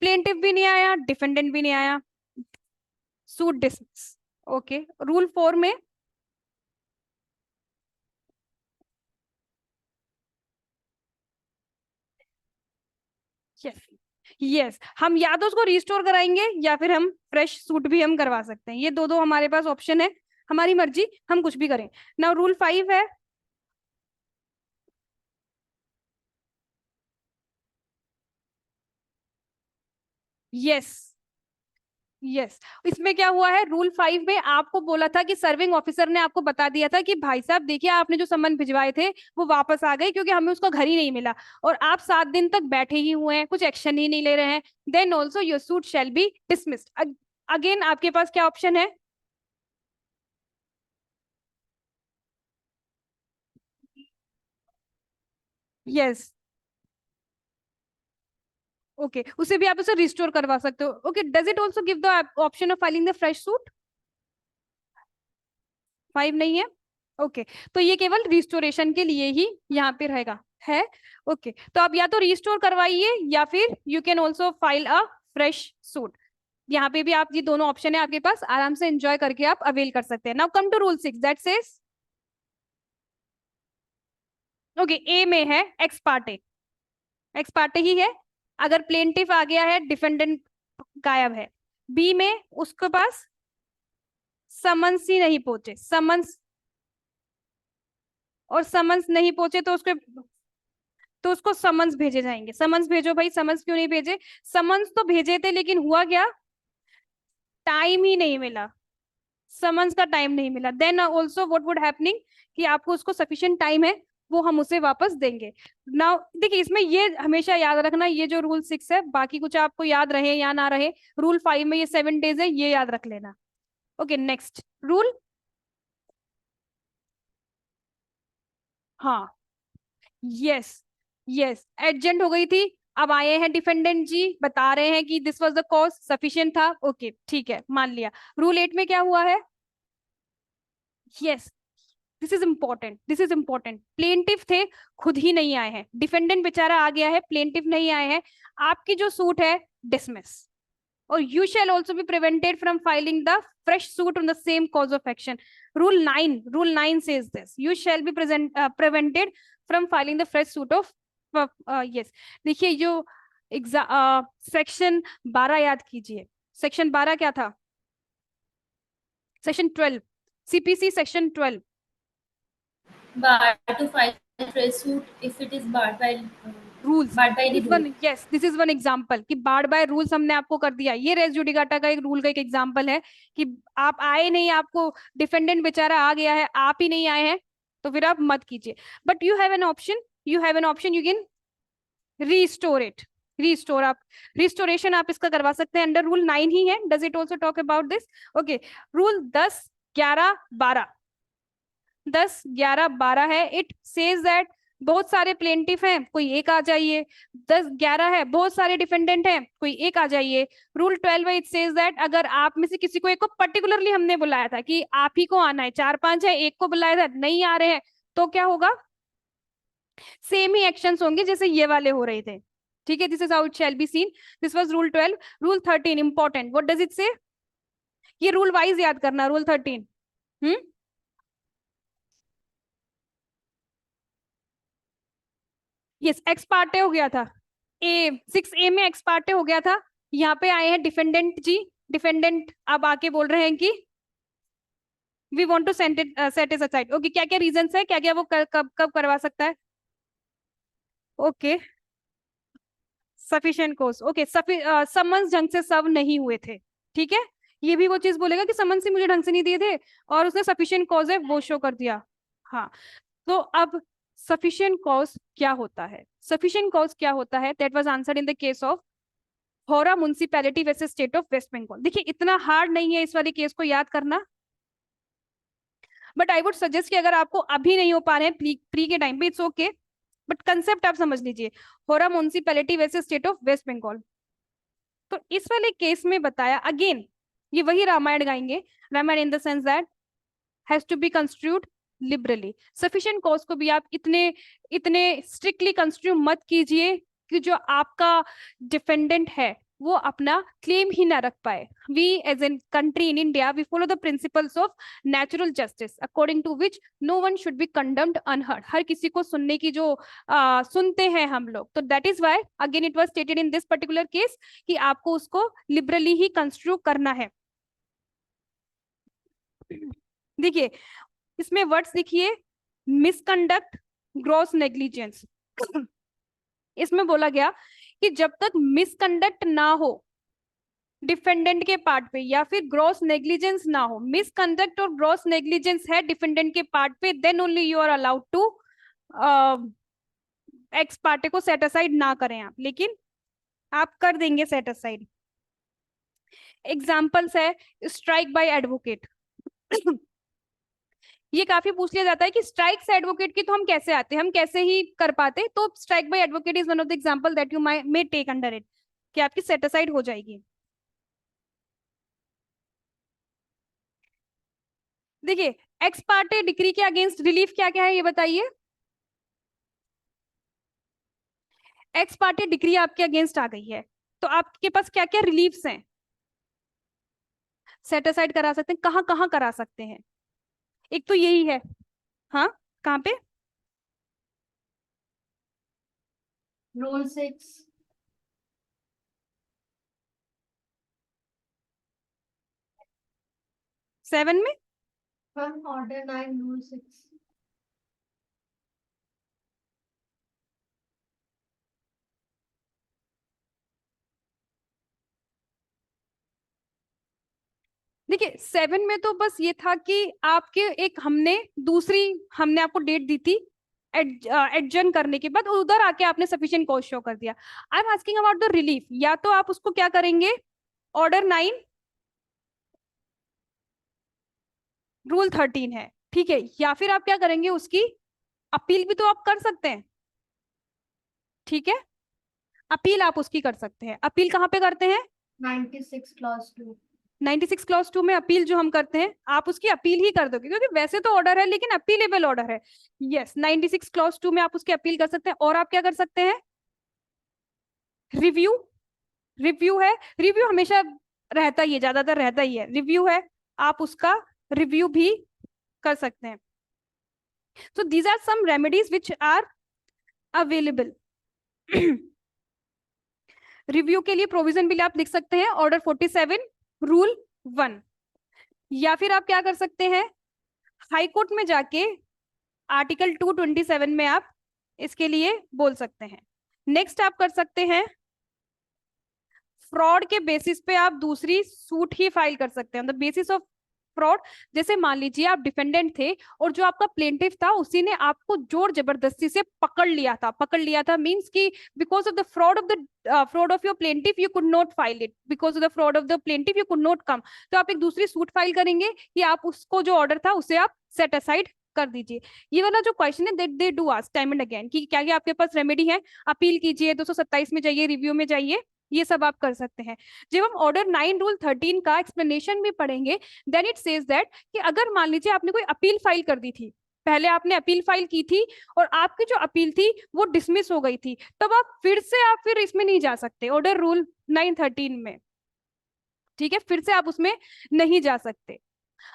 प्लेंटिफ भी नहीं आया, डिफेंडेंट भी नहीं आया, सूट डिसमिस। ओके, रूल 4 में यस यस हम या तो उसको रिस्टोर कराएंगे या फिर हम फ्रेश सूट भी हम करवा सकते हैं, ये दो हमारे पास ऑप्शन है, हमारी मर्जी, हम कुछ भी करें ना। रूल 5 है यस यस इसमें क्या हुआ है, रूल 5 में आपको बोला था कि सर्विंग ऑफिसर ने आपको बता दिया था कि भाई साहब देखिए आपने जो सम्मन भिजवाए थे वो वापस आ गए, क्योंकि हमें उसका घर ही नहीं मिला और आप 7 दिन तक बैठे ही हुए हैं, कुछ एक्शन ही नहीं ले रहे हैं, then also your suit shall be dismissed. Again आपके पास क्या ऑप्शन है, यस ओके उसे भी आप उसे रिस्टोर करवा सकते हो। Okay, does it also give the option of filing the fresh suit? 5 नहीं है। ओके तो ये केवल रिस्टोरेशन के लिए ही यहाँ पे रहेगा है। ओके तो आप या तो रिस्टोर करवाइए या फिर you can also file a fresh suit. यहाँ पे भी आप, ये दोनों ऑप्शन है आपके पास, आराम से एंजॉय करके आप अवेल कर सकते हैं। Now come to rule 6 that says okay A में है एक्स पार्टे, एक्स पार्टे ही है, अगर प्लेंटिफ आ गया है डिफेंडेंट गायब है। बी में उसके पास समन्स ही नहीं पहुंचे, समन्स और समन्स नहीं पहुंचे तो उसको समन्स भेजे जाएंगे। समन्स भेजो भाई, समन्स क्यों नहीं भेजे, समन्स तो भेजे थे लेकिन हुआ क्या, टाइम ही नहीं मिला, समन्स का टाइम नहीं मिला। Then also what would happening कि आपको उसको सफिशिएंट टाइम है वो हम उसे वापस देंगे। नाउ देखिए इसमें ये हमेशा याद रखना, ये जो रूल 6 है, बाकी कुछ आपको याद रहे या ना रहे, रूल 5 में ये 7 डेज है, ये याद रख लेना। ओके नेक्स्ट रूल, हाँ यस यस एडजेंट हो गई थी, अब आए हैं डिफेंडेंट जी, बता रहे हैं कि this was the cause, sufficient था, ओके ठीक है मान लिया। रूल 8 में क्या हुआ है, yes this is important, this is important, plaintiff थे खुद ही नहीं आए हैं, डिफेंडेंट बेचारा आ गया है, प्लेंटिफ नहीं आए हैं, आपकी जो सूट है डिसमिस, और you shall also be prevented from filing the fresh suit on the same cause of action. Rule 9 says this, you shall be prevented from filing the fresh suit of yes। देखिए जो section 12 याद कीजिए, section 12 क्या था, section 12 CPC section 12 bar to file dress suit if it is barred by rules, barred by any rule. Yes this is one example कि barred by rules हमने आपको कर दिया। ये रेस जुडिकाटा का एक रूल का एक एग्जांपल है कि आप आए नहीं, आपको डिफेंडेंट बेचारा आ गया है, आप ही नहीं आए हैं, तो फिर आप मत कीजिए। But you have an option, you can restore it. Restore, आप रिस्टोरेशन आप इसका करवा सकते हैं, अंडर रूल 9 ही है। Does it also talk about this? Okay, rule 10, 11, 12, 10, 11, 12 है। इट सेज दैट बहुत सारे प्लेंटिफ हैं, कोई एक आ जाइए। 10, 11 है, बहुत सारे डिफेंडेंट हैं, कोई एक आ जाइए। रूल 12 है, इट सेज दैट अगर आप में से किसी को एक को पर्टिकुलरली हमने बुलाया था कि आप ही को आना है, 4-5 है, एक को बुलाया था, नहीं आ रहे हैं, तो क्या होगा? सेम ही एक्शंस होंगे जैसे ये वाले हो रहे थे। ठीक है, this is how it shall be seen. This was rule 12। Rule 13 important, what does it से? ये रूल वाइज याद करना, रूल 13। यस, एक्स पार्टे हो गया था। ए 6A में एक्स पार्टे हो गया था। यहाँ पे आए हैं डिफेंडेंट जी, डिफेंडेंट अब आके बोल रहे हैं कि we want to set it aside. Okay, क्या क्या रीजंस है, क्या क्या वो कब कब करवा सकता है? ओके, सफिशिएंट कोज। ओके, समन्स ढंग से सर्व नहीं हुए थे। ठीक है, ये भी वो चीज बोलेगा कि समन्स ही मुझे ढंग से नहीं दिए थे और उसने सफिशिएंट कॉज है वो शो कर दिया। हाँ, तो अब सफिशिएंट कॉज क्या होता है? सफिशिएंट कॉज क्या होता है? That was answered in the case of Howrah municipality versus state of West Bengal. देखिए, इतना हार्ड नहीं है इस वाले केस को याद करना, बट आई वुड सजेस्ट कि अगर आपको अभी नहीं हो पा रहे हैं प्री के टाइम पे, इट्स ओके, बट कंसेप्ट आप समझ लीजिए। Howrah municipality versus state of West Bengal. तो इस वाले केस में बताया, अगेन ये वही रामायण गाएंगे, Ramayan in the sense that has to be construed liberally. Sufficient cause को भी आप इतने स्ट्रिक्टली कंस्ट्रू मत कीजिए कि जो आपका डिफेंडेंट है वो अपना क्लेम ही ना रख पाए। We as an country in India we follow the principles of natural justice according to which no one should be condemned unheard. हर किसी को सुनने की जो सुनते हैं हम लोग, तो that is why again it was stated in this particular case कि आपको उसको लिबरली ही कंस्ट्रू करना है। देखिए, इसमें वर्ड्स लिखिए, मिसकंडक्ट, ग्रॉस नेग्लिजेंस। इसमें बोला गया कि जब तक मिसकंडक्ट ना हो डिफेंडेंट के पार्ट पे या फिर ग्रॉस नेग्लिजेंस ना हो, मिसकंडक्ट और ग्रॉस नेग्लिजेंस है डिफेंडेंट के पार्ट पे, then only you are allowed to ex parte को सेट असाइड ना करें आप, लेकिन आप कर देंगे सेट असाइड। एग्जाम्पल्स है स्ट्राइक बाय एडवोकेट। ये काफी पूछ लिया जाता है कि स्ट्राइक्स एडवोकेट की तो हम कैसे आते, हम कैसे ही कर पाते, तो strike by advocate is one of the example that you may take under it, कि आपकी सेट असाइड हो जाएगी। देखिए, एक्स पार्टे डिक्री के अगेंस्ट रिलीफ क्या क्या है ये बताइए। एक्स पार्टे डिक्री आपके अगेंस्ट आ गई है, तो आपके पास क्या क्या रिलीफ्स हैं? सेट असाइड करा सकते हैं, कहाँ कहाँ करा सकते हैं? एक तो यही है, हाँ, कहाँ पे? Rule 6. 7 में? From Order 9, Rule 6. देखिए, 7 में तो बस ये था कि आपके एक हमने आपको डेट दी थी एडजर्न करने के बाद, उधर आके आपने सफिशिएंट कॉज शो कर दिया। I am asking about the relief. या तो आप उसको क्या करेंगे, ऑर्डर 9 रूल 13 है, ठीक है, या फिर आप क्या करेंगे, उसकी अपील भी तो आप कर सकते हैं। ठीक है, अपील आप उसकी कर सकते हैं। अपील कहाँ पे करते हैं? 96 Clause 2. 96 क्लॉज 2 में अपील जो हम करते हैं, आप उसकी अपील ही कर दोगे, क्योंकि वैसे तो ऑर्डर है लेकिन अपीलेबल ऑर्डर है। यस, 96 क्लॉज 2 में आप उसकी अपील कर सकते हैं। और आप क्या कर सकते हैं, रिव्यू। रिव्यू है, रिव्यू हमेशा रहता ही है, ज्यादातर रहता ही है, रिव्यू है, आप उसका रिव्यू भी कर सकते हैं। So these are some remedies which are available. Review के लिए प्रोविजन बिल आप लिख सकते हैं, ऑर्डर 47 रूल 1। या फिर आप क्या कर सकते हैं, हाई कोर्ट में जाके आर्टिकल 227 में आप इसके लिए बोल सकते हैं। नेक्स्ट आप कर सकते हैं फ्रॉड के बेसिस पे आप दूसरी सूट ही फाइल कर सकते हैं, द बेसिस ऑफ फ्रॉड। जैसे मान लीजिए आप डिफेंडेंट थे और जो आपका प्लेंटिफ था उसी ने आपको जोर जबरदस्ती से पकड़ लिया था मींस कि because of the fraud of your plaintiff you could not file it, because of the fraud of the plaintiff you could not come. तो आप एक दूसरी सूट फाइल करेंगे कि आप उसको जो ऑर्डर था उसे आप सेट असाइड कर दीजिए। ये वाला जो क्वेश्चन है that they do ask time and again कि क्या क्या आपके पास रेमेडी है, अपील कीजिए, 227 में जाइए, रिव्यू में जाइए, ये सब आप कर सकते हैं। जब हम ऑर्डर 9 रूल 13 का एक्सप्लेनेशन भी पढ़ेंगे देन इट सेज दैट कि अगर मान लीजिए आपने कोई अपील फाइल कर दी थी, पहले आपने अपील फाइल की थी और आपकी जो अपील थी वो डिसमिस हो गई थी, तब आप फिर इसमें नहीं जा सकते ऑर्डर रूल 913 में। ठीक है, फिर से आप उसमें नहीं जा सकते।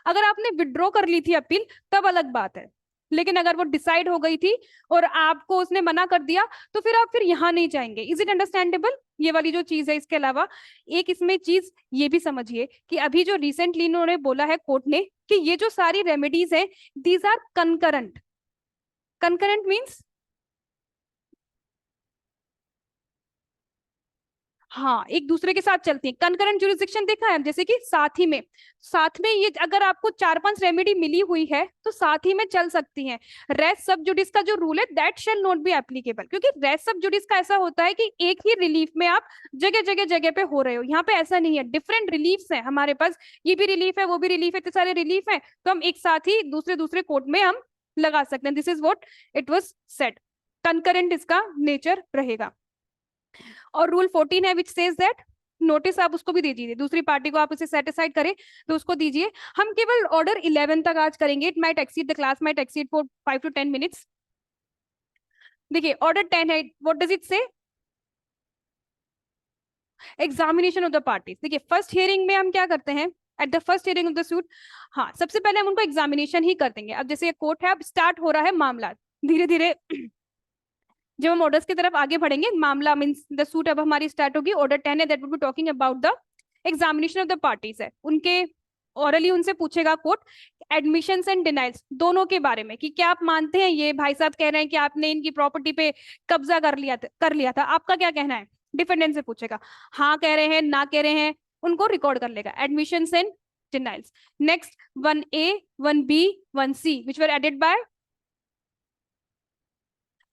अगर आपने विड्रॉ कर ली थी अपील तब अलग बात है, लेकिन अगर वो डिसाइड हो गई थी और आपको उसने मना कर दिया तो फिर आप यहाँ नहीं जाएंगे। Is it understandable? ये वाली जो चीज है। इसके अलावा एक इसमें चीज ये भी समझिए कि अभी जो रिसेंटली इन्होंने बोला है कोर्ट ने कि ये जो सारी रेमेडीज है these are concurrent. Concurrent means हाँ एक दूसरे के साथ चलती है। कंकरेंट जुरिसडिक्शन देखा है जैसे कि साथ में ये अगर आपको 4-5 रेमेडी मिली हुई है तो साथ ही में चल सकती हैं। रेस सब जुडिस का जो रूल है that shell not be applicable, क्योंकि रेस सब जुडिस का ऐसा होता है कि एक ही रिलीफ में आप जगह पे हो रहे हो। यहाँ पे ऐसा नहीं है, डिफरेंट रिलीफ्स हैं हमारे पास, ये भी रिलीफ है वो भी रिलीफ है, इतने सारे रिलीफ है, तो हम एक साथ ही दूसरे कोर्ट में हम लगा सकते हैं। This is what it was said, concurrent इसका नेचर रहेगा। और रूल 14 है विच सेज दैट नोटिस आप उसको भी दे दीजिए, दूसरी पार्टी को आप उसे सेटिस्फाइड करें तो उसको दीजिए। हम केवल ऑर्डर 11 तक आज करेंगे, it might exceed the class might exceed for 5 to 10 minutes. देखिए ऑर्डर 10 है, व्हाट डज इट से? Examination of the parties. देखिए फर्स्ट हियरिंग में हम क्या करते हैं, at the first hearing of the suit, हाँ सबसे पहले हम उनको एग्जामिनेशन ही कर देंगे। अब जैसे ये कोर्ट है, अब स्टार्ट हो रहा है मामला, धीरे धीरे जब हम ऑर्डर्स की तरफ आगे बढ़ेंगे, मामला मींस द सूट अब हमारी स्टार्ट होगी। ऑर्डर 10 है that would be talking about the examination of the parties है, उनके ऑरली उनसे पूछेगा कोर्ट एडमिशंस एंड डिनाइल्स दोनों के बारे में कि क्या आप मानते हैं ये भाई साहब कह रहे हैं कि आपने इनकी प्रॉपर्टी पे कब्जा कर लिया था, आपका क्या कहना है? डिफेंडेंट से पूछेगा, हाँ कह रहे हैं ना कह रहे हैं, उनको रिकॉर्ड कर लेगा admissions and denials. Next 1A 1B 1C which were added by,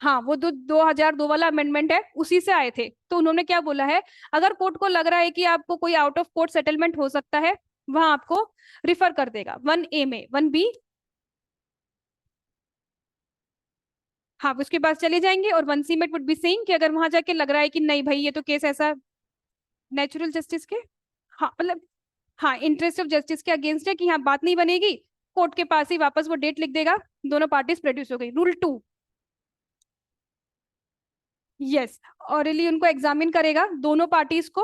हाँ वो 2002 वाला अमेंडमेंट है उसी से आए थे। तो उन्होंने क्या बोला है, अगर कोर्ट को लग रहा है कि आपको कोई आउट ऑफ कोर्ट सेटलमेंट हो सकता है वहां आपको रिफर कर देगा 1A में। 1B हाँ उसके पास चले जाएंगे, और 1C में वुड बी सेइंग कि अगर वहां जाके लग रहा है कि नहीं भाई ये तो केस ऐसा नेचुरल जस्टिस के, हाँ मतलब हाँ इंटरेस्ट ऑफ जस्टिस के अगेंस्ट है कि यहाँ बात नहीं बनेगी, कोर्ट के पास ही वापस वो डेट लिख देगा, दोनों पार्टीज प्रोड्यूस हो गई। रूल 2, यस ऑरली उनको एग्जामिन करेगा दोनों पार्टीज को,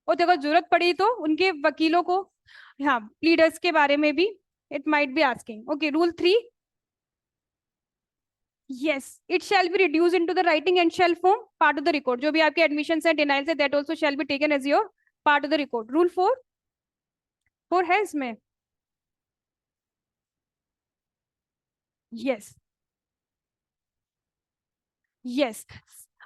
और अगर जरूरत पड़ी तो उनके वकीलों को, हाँ प्लीडर्स के बारे में भी it might be asking. Okay rule 3, yes it shall be reduce into the writing and shall form part of the record. जो भी आपके एडमिशन है डिनाइल्स है that also shall be taken as your part of the record. Rule 4 है इसमें, yes yes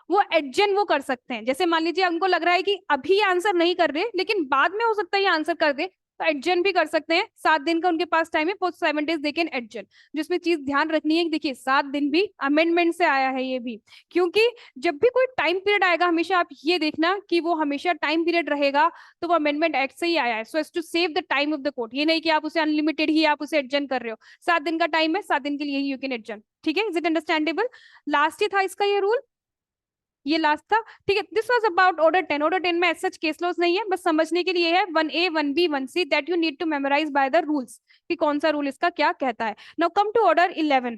वो adjourn वो कर सकते हैं। जैसे मान लीजिए उनको लग रहा है कि अभी आंसर नहीं कर रहे लेकिन बाद में हो सकता है ये आंसर कर दे, तो एडजन भी कर सकते हैं। 7 दिन का उनके पास टाइम है, for 7 days they can adjourn. जिसमें चीज ध्यान रखनी है कि देखिए 7 दिन भी अमेंडमेंट से आया है ये भी, क्योंकि जब भी कोई टाइम पीरियड आएगा हमेशा आप ये देखना कि वो हमेशा टाइम पीरियड रहेगा, तो वो अमेंडमेंट एक्ट से ही आया है, so as to save the time of the court. ये नहीं कि आप उसे अनलिमिटेड ही आप उसे एडजन कर रहे हो। 7 दिन का टाइम है, 7 दिन के लिए ही यू कैन एडजन। ठीक है, इज इट अंडरस्टैंडेबल? लास्ट ही था इसका ये रूल, ये लास्ट था। ठीक है, this was about order 10। Order 10 में सच केस लॉस नहीं है, बस समझने के लिए है 1A 1B 1C that you need to memorize by the rules कि कौन सा रूल इसका क्या कहता है। Now come to order 11।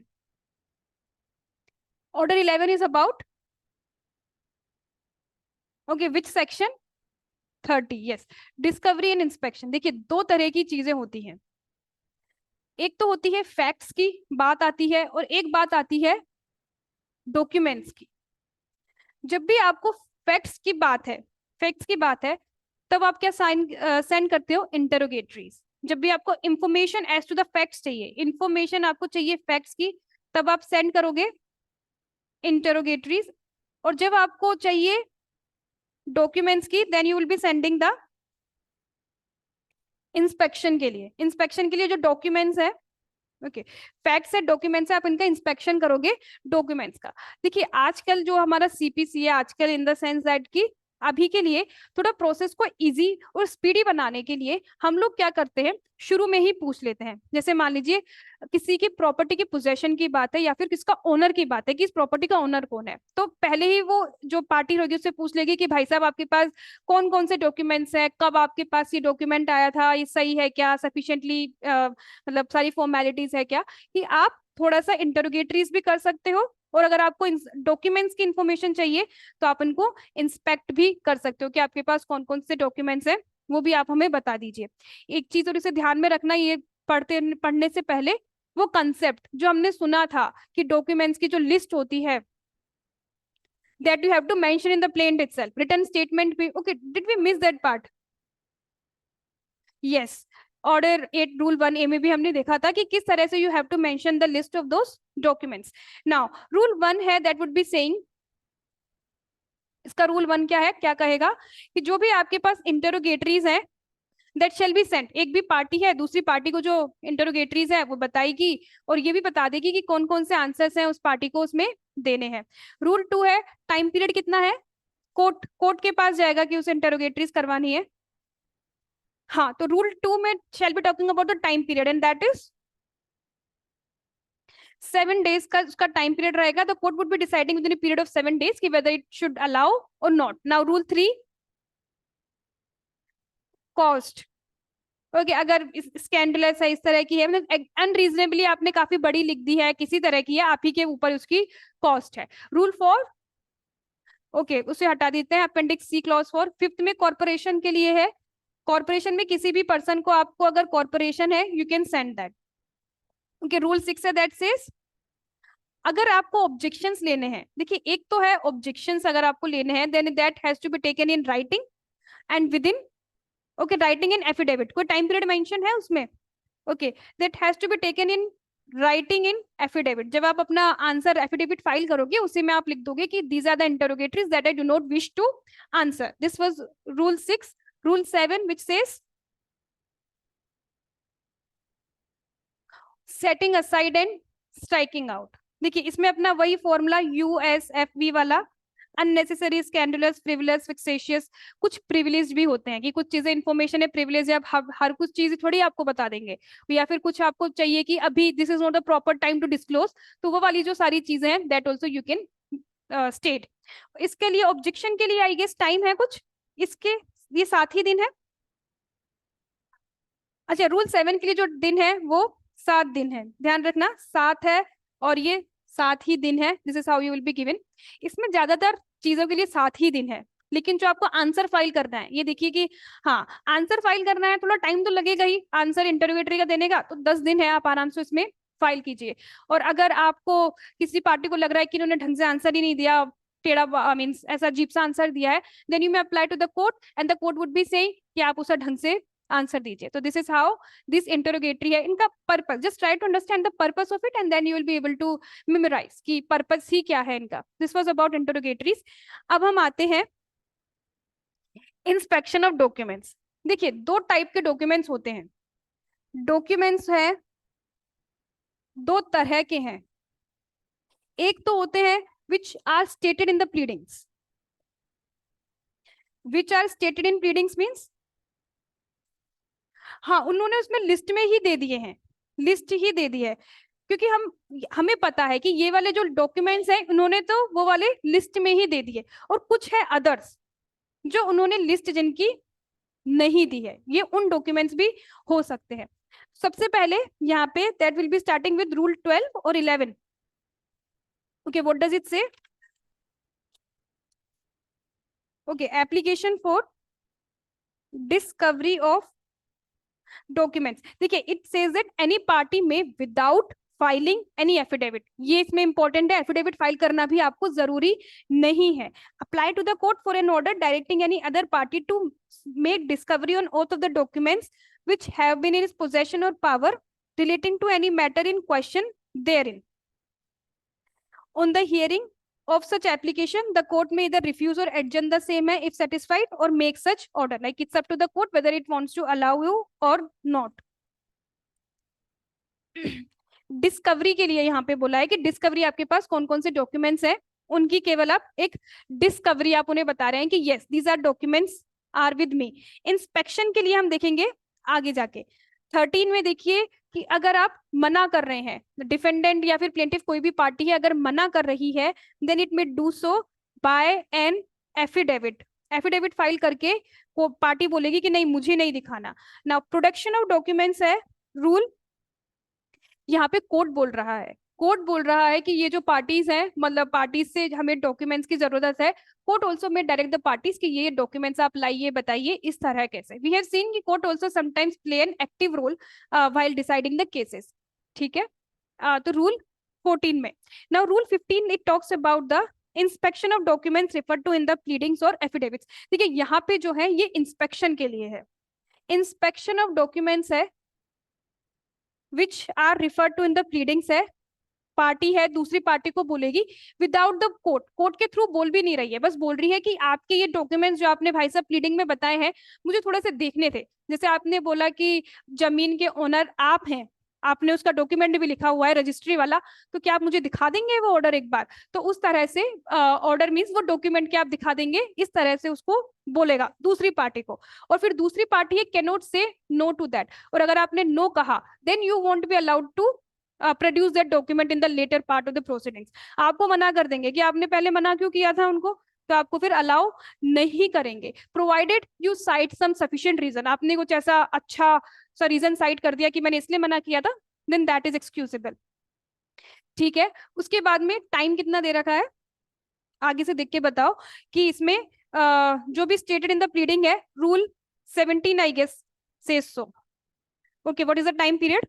Order 11 is about, okay which section? 30, yes discovery and inspection. देखिए 2 तरह की चीजें होती हैं, एक तो होती है फैक्ट्स की बात आती है और एक बात आती है डॉक्यूमेंट्स की। जब भी आपको फैक्ट्स की बात है तब आप क्या सेंड करते हो? इंटरोगेटरीज। जब भी आपको information as to the facts चाहिए, इंफॉर्मेशन आपको चाहिए फैक्ट्स की, तब आप सेंड करोगे इंटरोगेटरीज, और जब आपको चाहिए डॉक्यूमेंट्स की, then you will be sending the inspection के लिए। इंस्पेक्शन के लिए जो डॉक्यूमेंट्स है, ओके, फैक्ट्स है, डॉक्यूमेंट्स है, आप इनका इंस्पेक्शन करोगे डॉक्यूमेंट्स का। देखिए आजकल जो हमारा सीपीसी है, आजकल इन द सेंस दैट कि अभी के लिए थोड़ा प्रोसेस को इजी और स्पीडी बनाने के लिए हम लोग क्या करते हैं, शुरू में ही पूछ लेते हैं। जैसे मान लीजिए किसी की प्रॉपर्टी की पोजेशन की बात है या फिर किसका ओनर की बात है कि इस प्रॉपर्टी का ओनर कौन है, तो पहले ही वो जो पार्टी होगी उससे पूछ लेगी कि भाई साहब आपके पास कौन कौन से डॉक्यूमेंट्स है, कब आपके पास ये डॉक्यूमेंट आया था, ये सही है क्या, सफिशिएंटली मतलब सारी फॉर्मेलिटीज है क्या, कि आप थोड़ा सा इंटरोगेटरीज भी कर सकते हो। और अगर आपको डॉक्यूमेंट्स की इंफॉर्मेशन चाहिए तो आप इनको इंस्पेक्ट भी कर सकते हो कि आपके पास कौन कौन से डॉक्यूमेंट्स हैं, वो भी आप हमें बता दीजिए। एक चीज और इसे ध्यान में रखना, ये पढ़ने से पहले वो कंसेप्ट जो हमने सुना था कि डॉक्यूमेंट्स की जो लिस्ट होती है, that you have to mention in the plain itself, written statement भी, okay, did we miss that part? Yes, order 8 rule 1A में भी हमने देखा था कि किस तरह से you have to mention the list of those documents. Now rule 1 है दैट वुड बी सेइंग, इसका रूल 1 क्या है, क्या कहेगा कि जो भी आपके पास इंटरोगेटरीज हैं दैट शेल बी सेंट, एक भी पार्टी है दूसरी पार्टी को जो इंटरोगेटरीज है वो बताएगी और ये भी बता देगी कि कौन कौन से आंसर्स हैं उस पार्टी को उसमें देने हैं। रूल 2 है टाइम पीरियड कितना है, कोर्ट के पास जाएगा कि उसे इंटरोगेटरीज करवानी है। हाँ, तो रूल 2 में shall be talking about the time period and that is 7 days का उसका टाइम पीरियड रहेगा। The court would B deciding with in period of 7 days कि वेदर इट शुड अलाउ और not. Now rule 3 cost, okay, अगर scandalous है, इस तरह की है, मतलब अनरीजनेबली आपने काफी बड़ी लिख दी है, किसी तरह की है, आप ही के ऊपर उसकी कॉस्ट है। रूल 4, ओके, उसे हटा देते हैं, अपेंडिक्स सी क्लॉज 4। 5th में कॉर्पोरेशन के लिए है, कॉर्पोरेशन में किसी भी पर्सन को, आपको अगर कॉर्पोरेशन है you can send that. Okay, rule 6 है दैट सेज अगर आपको ऑब्जेक्शंस लेने हैं, देखिए एक तो है ऑब्जेक्शंस अगर आपको लेने हैं, then that has to be taken in writing and within, okay, writing in affidavit, कोई टाइम पीरियड मेंशन है उसमें, okay, that has to be taken in writing in affidavit. जब आप अपना आंसर एफिडेविट फाइल करोगे उसी में आप लिख दोगे कि these are the interrogatories that I do not wish to answer. This was rule 6। Rule 7 which says setting aside and striking out। देखिए इसमें अपना वही फॉर्मूला USFV वाला, अननेसेसरी, स्कैंडलस, फ्रिवलस, फिक्सेशियस। कुछ प्रिविलेज भी होते हैं कि कुछ चीजें इंफॉर्मेशन है प्रिविलेज है, अब हर कुछ चीज थोड़ी आपको बता देंगे, या फिर कुछ आपको चाहिए कि अभी this is not the proper time to disclose, तो वो वाली जो सारी चीजें हैं that also you can state. इसके लिए ऑब्जेक्शन के लिए आई गेस टाइम है कुछ, इसके ये 7 ही दिन है। अच्छा, रूल 7 के लिए जो दिन है वो 7 दिन है, ध्यान रखना 7 है और ये 7 ही दिन है। This is how you will be given. इसमें ज्यादातर चीजों के लिए 7 ही दिन है, लेकिन जो आपको आंसर फाइल करना है, ये देखिए कि हाँ आंसर फाइल करना है, थोड़ा टाइम तो लगेगा ही आंसर इंटरोगेटरी का देने का, तो 10 दिन है, आप आराम से इसमें फाइल कीजिए। और अगर आपको किसी पार्टी को लग रहा है कि इन्होंने ढंग से आंसर ही नहीं दिया, टेढ़ा मीन्स ऐसा अजीब सा आंसर दिया है, then you may apply to the court and the court would be saying कि आप उसे ढंग से आंसर दीजिए। तो this is how this interrogatory है। इनका purpose, just try to understand the purpose of it and then you will be able to memorize कि पर्पस ही क्या है इनका। This was about interrogatories. अब हम आते हैं इंस्पेक्शन ऑफ डॉक्यूमेंट्स। देखिए 2 टाइप के डॉक्यूमेंट्स होते हैं। डॉक्यूमेंट्स है 2 तरह के हैं, एक तो होते हैं which are stated in the pleadings. Which are stated in pleadings means, हाँ उन्होंने उसमें लिस्ट में ही दे दिए हैं, लिस्ट ही दे दी है, क्योंकि हमें पता है कि ये वाले जो डॉक्यूमेंट्स हैं उन्होंने तो वो वाले लिस्ट में ही दे दिए, और कुछ है अदर्स जो उन्होंने लिस्ट जिनकी नहीं दी है, ये उन डॉक्यूमेंट्स भी हो सकते हैं। सबसे पहले यहाँ पे that will be starting with rule 12 और 11। Okay, what does it say? Okay, application for discovery of documents. देखिए it says that any party में विदाउट फाइलिंग एनी एफिडेविट, ये इसमें इंपॉर्टेंट है, एफिडेविट फाइल करना भी आपको जरूरी नहीं है। Apply to the court for an order directing any other party to make discovery on oath of the documents which have been in his possession or power relating to any matter in question therein। On the hearing of such application, the court may either refuse or adjourn the same if satisfied, or make such order. Like it's up to the court whether it wants to allow you or not. Discovery के लिए यहाँ पे बोला है कि discovery आपके पास कौन कौन से डॉक्यूमेंट्स है, उनकी केवल आप एक डिस्कवरी आप उन्हें बता रहे हैं कि yes these are documents are with me. Inspection के लिए हम देखेंगे आगे जाके। 13 में देखिए कि अगर आप मना कर रहे हैं, डिफेंडेंट या फिर प्लेंटिफ कोई भी पार्टी है अगर मना कर रही है, then it may do so by an affidavit. Affidavit file करके वो पार्टी बोलेगी कि नहीं मुझे नहीं दिखाना। नाउ प्रोडक्शन ऑफ डॉक्यूमेंट्स है रूल, यहाँ पे कोर्ट बोल रहा है, कोर्ट बोल रहा है कि ये जो पार्टीज हैं, मतलब पार्टीज से हमें डॉक्यूमेंट्स की जरूरत है। कोर्ट ऑल्सो में डायरेक्ट द पार्टीज कि ये डॉक्यूमेंट्स आप लाइए, बताइए इस तरह कैसे। वी हैव सीन कि court also sometimes play an active role while deciding the cases. ठीक है, तो रूल 14 में। Now rule 15 it talks about the inspection of documents refer to in the pleadings और एफिडेविट्स। देखिए यहाँ पे जो है ये इंस्पेक्शन के लिए है। इंस्पेक्शन ऑफ डॉक्यूमेंट्स है which are refer to in the pleadings है, पार्टी है दूसरी पार्टी को बोलेगी विदाउट द कोर्ट, कोर्ट के थ्रू बोल भी नहीं रही है, बस बोल रही है कि आपके ये डॉक्यूमेंट्स जो आपने भाई साहब प्लीडिंग में बताए हैं मुझे थोड़े से देखने थे। जैसे आपने बोला कि जमीन के ओनर आप हैं, आपने उसका डॉक्यूमेंट भी लिखा हुआ है रजिस्ट्री वाला, तो क्या आप मुझे दिखा देंगे वो ऑर्डर एक बार। तो उस तरह से ऑर्डर मीन्स वो डॉक्यूमेंट क्या आप दिखा देंगे, इस तरह से उसको बोलेगा दूसरी पार्टी को। और फिर दूसरी पार्टी है can not say no to that, और अगर आपने नो कहा then you won't be allowed to produce that document in the latter part of the proceedings. आपको मना कर देंगे कि आपने पहले मना क्यों किया था उनको, तो आपको फिर अलाउ नहीं करेंगे, provided you cite some sufficient reason. आपने कुछ ऐसा अच्छा सा रीजन साइट कर दिया कि मैंने इसलिए मना किया था, देन दैट इज एक्सक्यूजेबल। ठीक है, उसके बाद में टाइम कितना दे रखा है, आगे से देख के बताओ कि इसमें जो भी स्टेटेड इन द प्लीडिंग है, rule 17 I guess says so. Okay, what is the time period?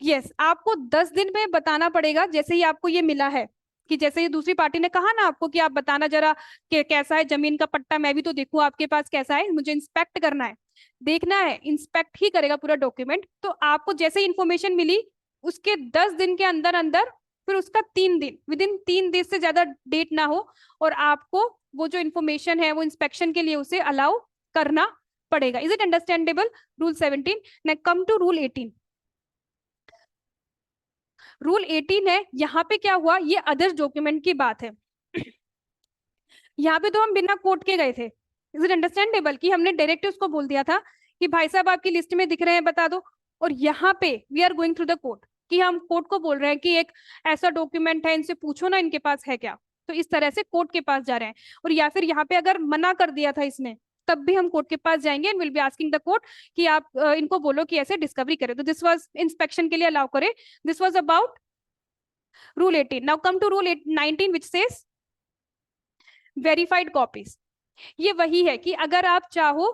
Yes, आपको 10 दिन में बताना पड़ेगा जैसे ही आपको ये मिला है, कि जैसे ये दूसरी पार्टी ने कहा ना आपको कि आप बताना जरा कि कैसा है जमीन का पट्टा, मैं भी तो देखूं आपके पास कैसा है, मुझे इंस्पेक्ट करना है, देखना है, इंस्पेक्ट ही करेगा पूरा डॉक्यूमेंट। तो आपको जैसे ही इंफॉर्मेशन मिली उसके 10 दिन के अंदर अंदर, फिर उसका 3 दिन, विद इन 3 दिन से ज्यादा डेट ना हो, और आपको वो जो इन्फॉर्मेशन है वो इंस्पेक्शन के लिए उसे अलाउ करना पड़ेगा। Is it understandable? रूल 17। ना कम टू रूल 18। रूल 18 है, यहाँ पे क्या हुआ, ये अदर्स डॉक्यूमेंट की बात है। यहाँ पे तो हम बिना कोर्ट के गए थे। इज इट अंडरस्टैंडेबल कि हमने डायरेक्ट उसको बोल दिया था कि भाई साहब आपकी लिस्ट में दिख रहे हैं बता दो, और यहाँ पे we are going through the court, कि हम कोर्ट को बोल रहे हैं कि एक ऐसा डॉक्यूमेंट है, इनसे पूछो ना इनके पास है क्या। तो इस तरह से कोर्ट के पास जा रहे हैं। और या फिर यहाँ पे अगर मना कर दिया था इसने, तब भी हम कोर्ट के पास जाएंगे and will be asking the court कि आप इनको बोलो कि ऐसे डिस्कवरी करें। तो दिस वाज इंस्पेक्शन के लिए अलाउ करे। This was about rule 18। Now come to rule 19 which says verified copies. ये वही है कि अगर आप चाहो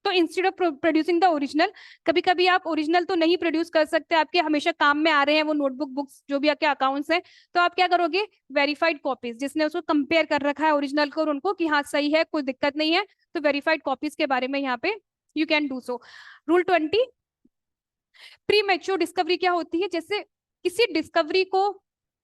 तो instead of producing the original, कभी कभी आप ओरिजिनल तो नहीं प्रोड्यूस कर सकते, आपके हमेशा काम में आ रहे हैं वो नोटबुक बुक्स जो भी आपके अकाउंट्स हैं, तो आप क्या करोगे, वेरीफाइड कॉपीज, जिसने उसको कंपेयर कर रखा है ओरिजिनल को और उनको कि हाँ सही है कोई दिक्कत नहीं है, तो वेरीफाइड कॉपीज के बारे में यहाँ पे you can do so. Rule 20 pre mature discovery क्या होती है, जैसे किसी डिस्कवरी को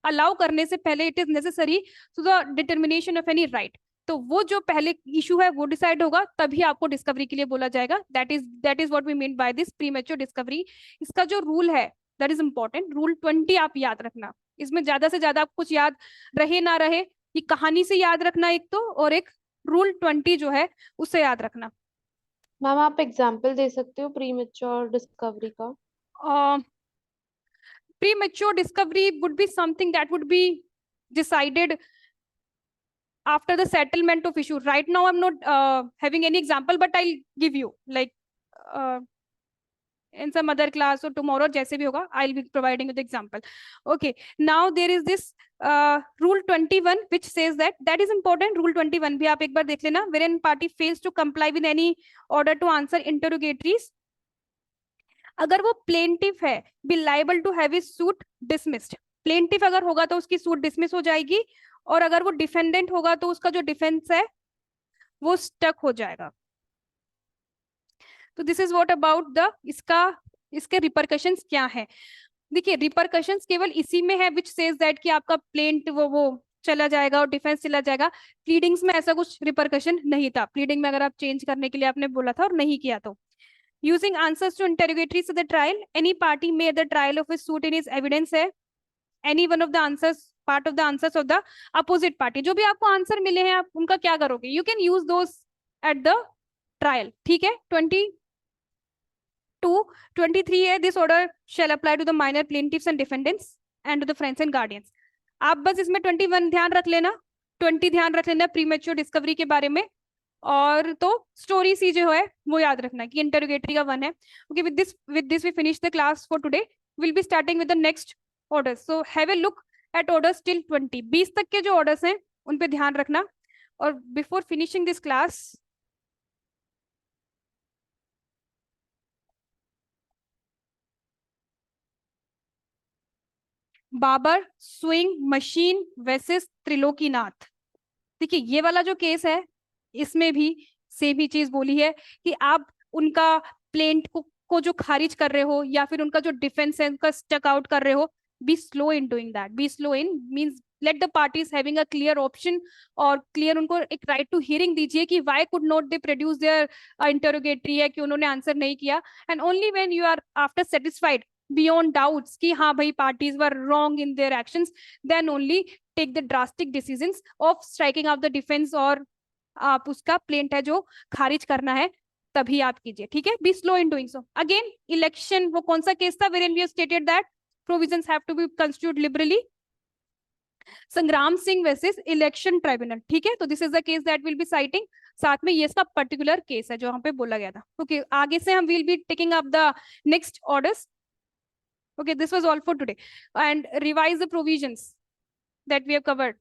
अलाउ करने से पहले it is necessary to the determination of any right, तो वो जो पहले इशू है वो डिसाइड होगा तभी आपको डिस्कवरी के लिए बोला जाएगा। That is what we mean by this premature discovery. इसका जो रूल है दैट इज इंपॉर्टेंट, रूल 20 आप याद रखना। इसमें ज्यादा से ज्यादा आप कुछ याद रहे ना रहे, ये कहानी से याद रखना एक तो, और एक रूल 20 जो है उससे याद रखना। मैम आप एग्जांपल दे सकते हो प्री मैच्योर डिस्कवरी का? Premature discovery would be something that would be decided after the settlement of issue. Right now, I'm not having any example, but I'll give you like in some other class or tomorrow, jaise bhi hoga, I'll be providing you the example. Okay, now there is this rule 21 which says that is important. Rule 21 bhi aap ek bar dekh lena, wherein party fails to comply with any order to answer interrogatories, अगर वो plaintiff है, be liable to have his suit dismissed. Plaintiff अगर होगा तो उसकी suit dismiss हो जाएगी, और अगर वो डिफेंडेंट होगा तो उसका जो डिफेंस है वो स्टक हो जाएगा। तो this is what about the इसके रिपरकशंस क्या है। देखिए रिपरकशंस केवल इसी में है विच सेज दैट कि आपका प्लेंट वो चला जाएगा और डिफेंस चला जाएगा। प्लीडिंग्स में ऐसा कुछ रिपरकशन नहीं था। प्लीडिंग में अगर आप चेंज करने के लिए आपने बोला था और नहीं किया तो using answers to interrogatories the trial any party made the trial of his suit in his evidence है any one of the answers part of the answers of the opposite party. जो भी आपको आंसर मिले हैं आप उनका क्या करोगे, you can use those at the trial. ठीक है। 23 है this order shall apply to the minor plaintiffs and defendants and to the friends and guardians. आप बस इसमें 21 ध्यान रख लेना, 20 ध्यान रख लेना प्रीमेच्योर डिस्कवरी के बारे में, और तो स्टोरी सी जो है वो याद रखना कि इंटरोगेटरी का 1 है। Okay, with this we finish the class for today. Will be starting with the next orders, so have a look at orders till 20 तक के जो ऑर्डर्स हैं उन पे ध्यान रखना। और before finishing this class Babbar sewing machine versus Trilokinath. देखिए ये वाला जो केस है इसमें भी सेम ही चीज बोली है कि आप उनका प्लेंट को जो खारिज कर रहे हो या फिर उनका जो डिफेंस है उनका स्टक आउट कर रहे हो, be slow in doing that. Be slow in means let the parties having a clear option और क्लियर उनको एक राइट टू हियरिंग दीजिए कि why could not they produce their interrogatory है कि उन्होंने आंसर नहीं किया। And only when you are after satisfied beyond doubts कि हाँ भाई parties were wrong in their actions, then only take the drastic decisions of striking out the defense और आप उसका प्लेंट है जो खारिज करना है तभी आप कीजिए। ठीक है, B slow in doing so. Again election, वो कौन सा केस था wherein we have stated that provisions have to be construed liberally? संग्राम सिंह वर्सेस इलेक्शन ट्राइब्यूनल। ठीक है, तो this is the case that will be citing. साथ में ये इसका पर्टिकुलर केस है जो वहां पे बोला गया था। ओके, आगे से हम will be taking up the next orders. Okay, this was all for today. And revise the provisions that we have covered.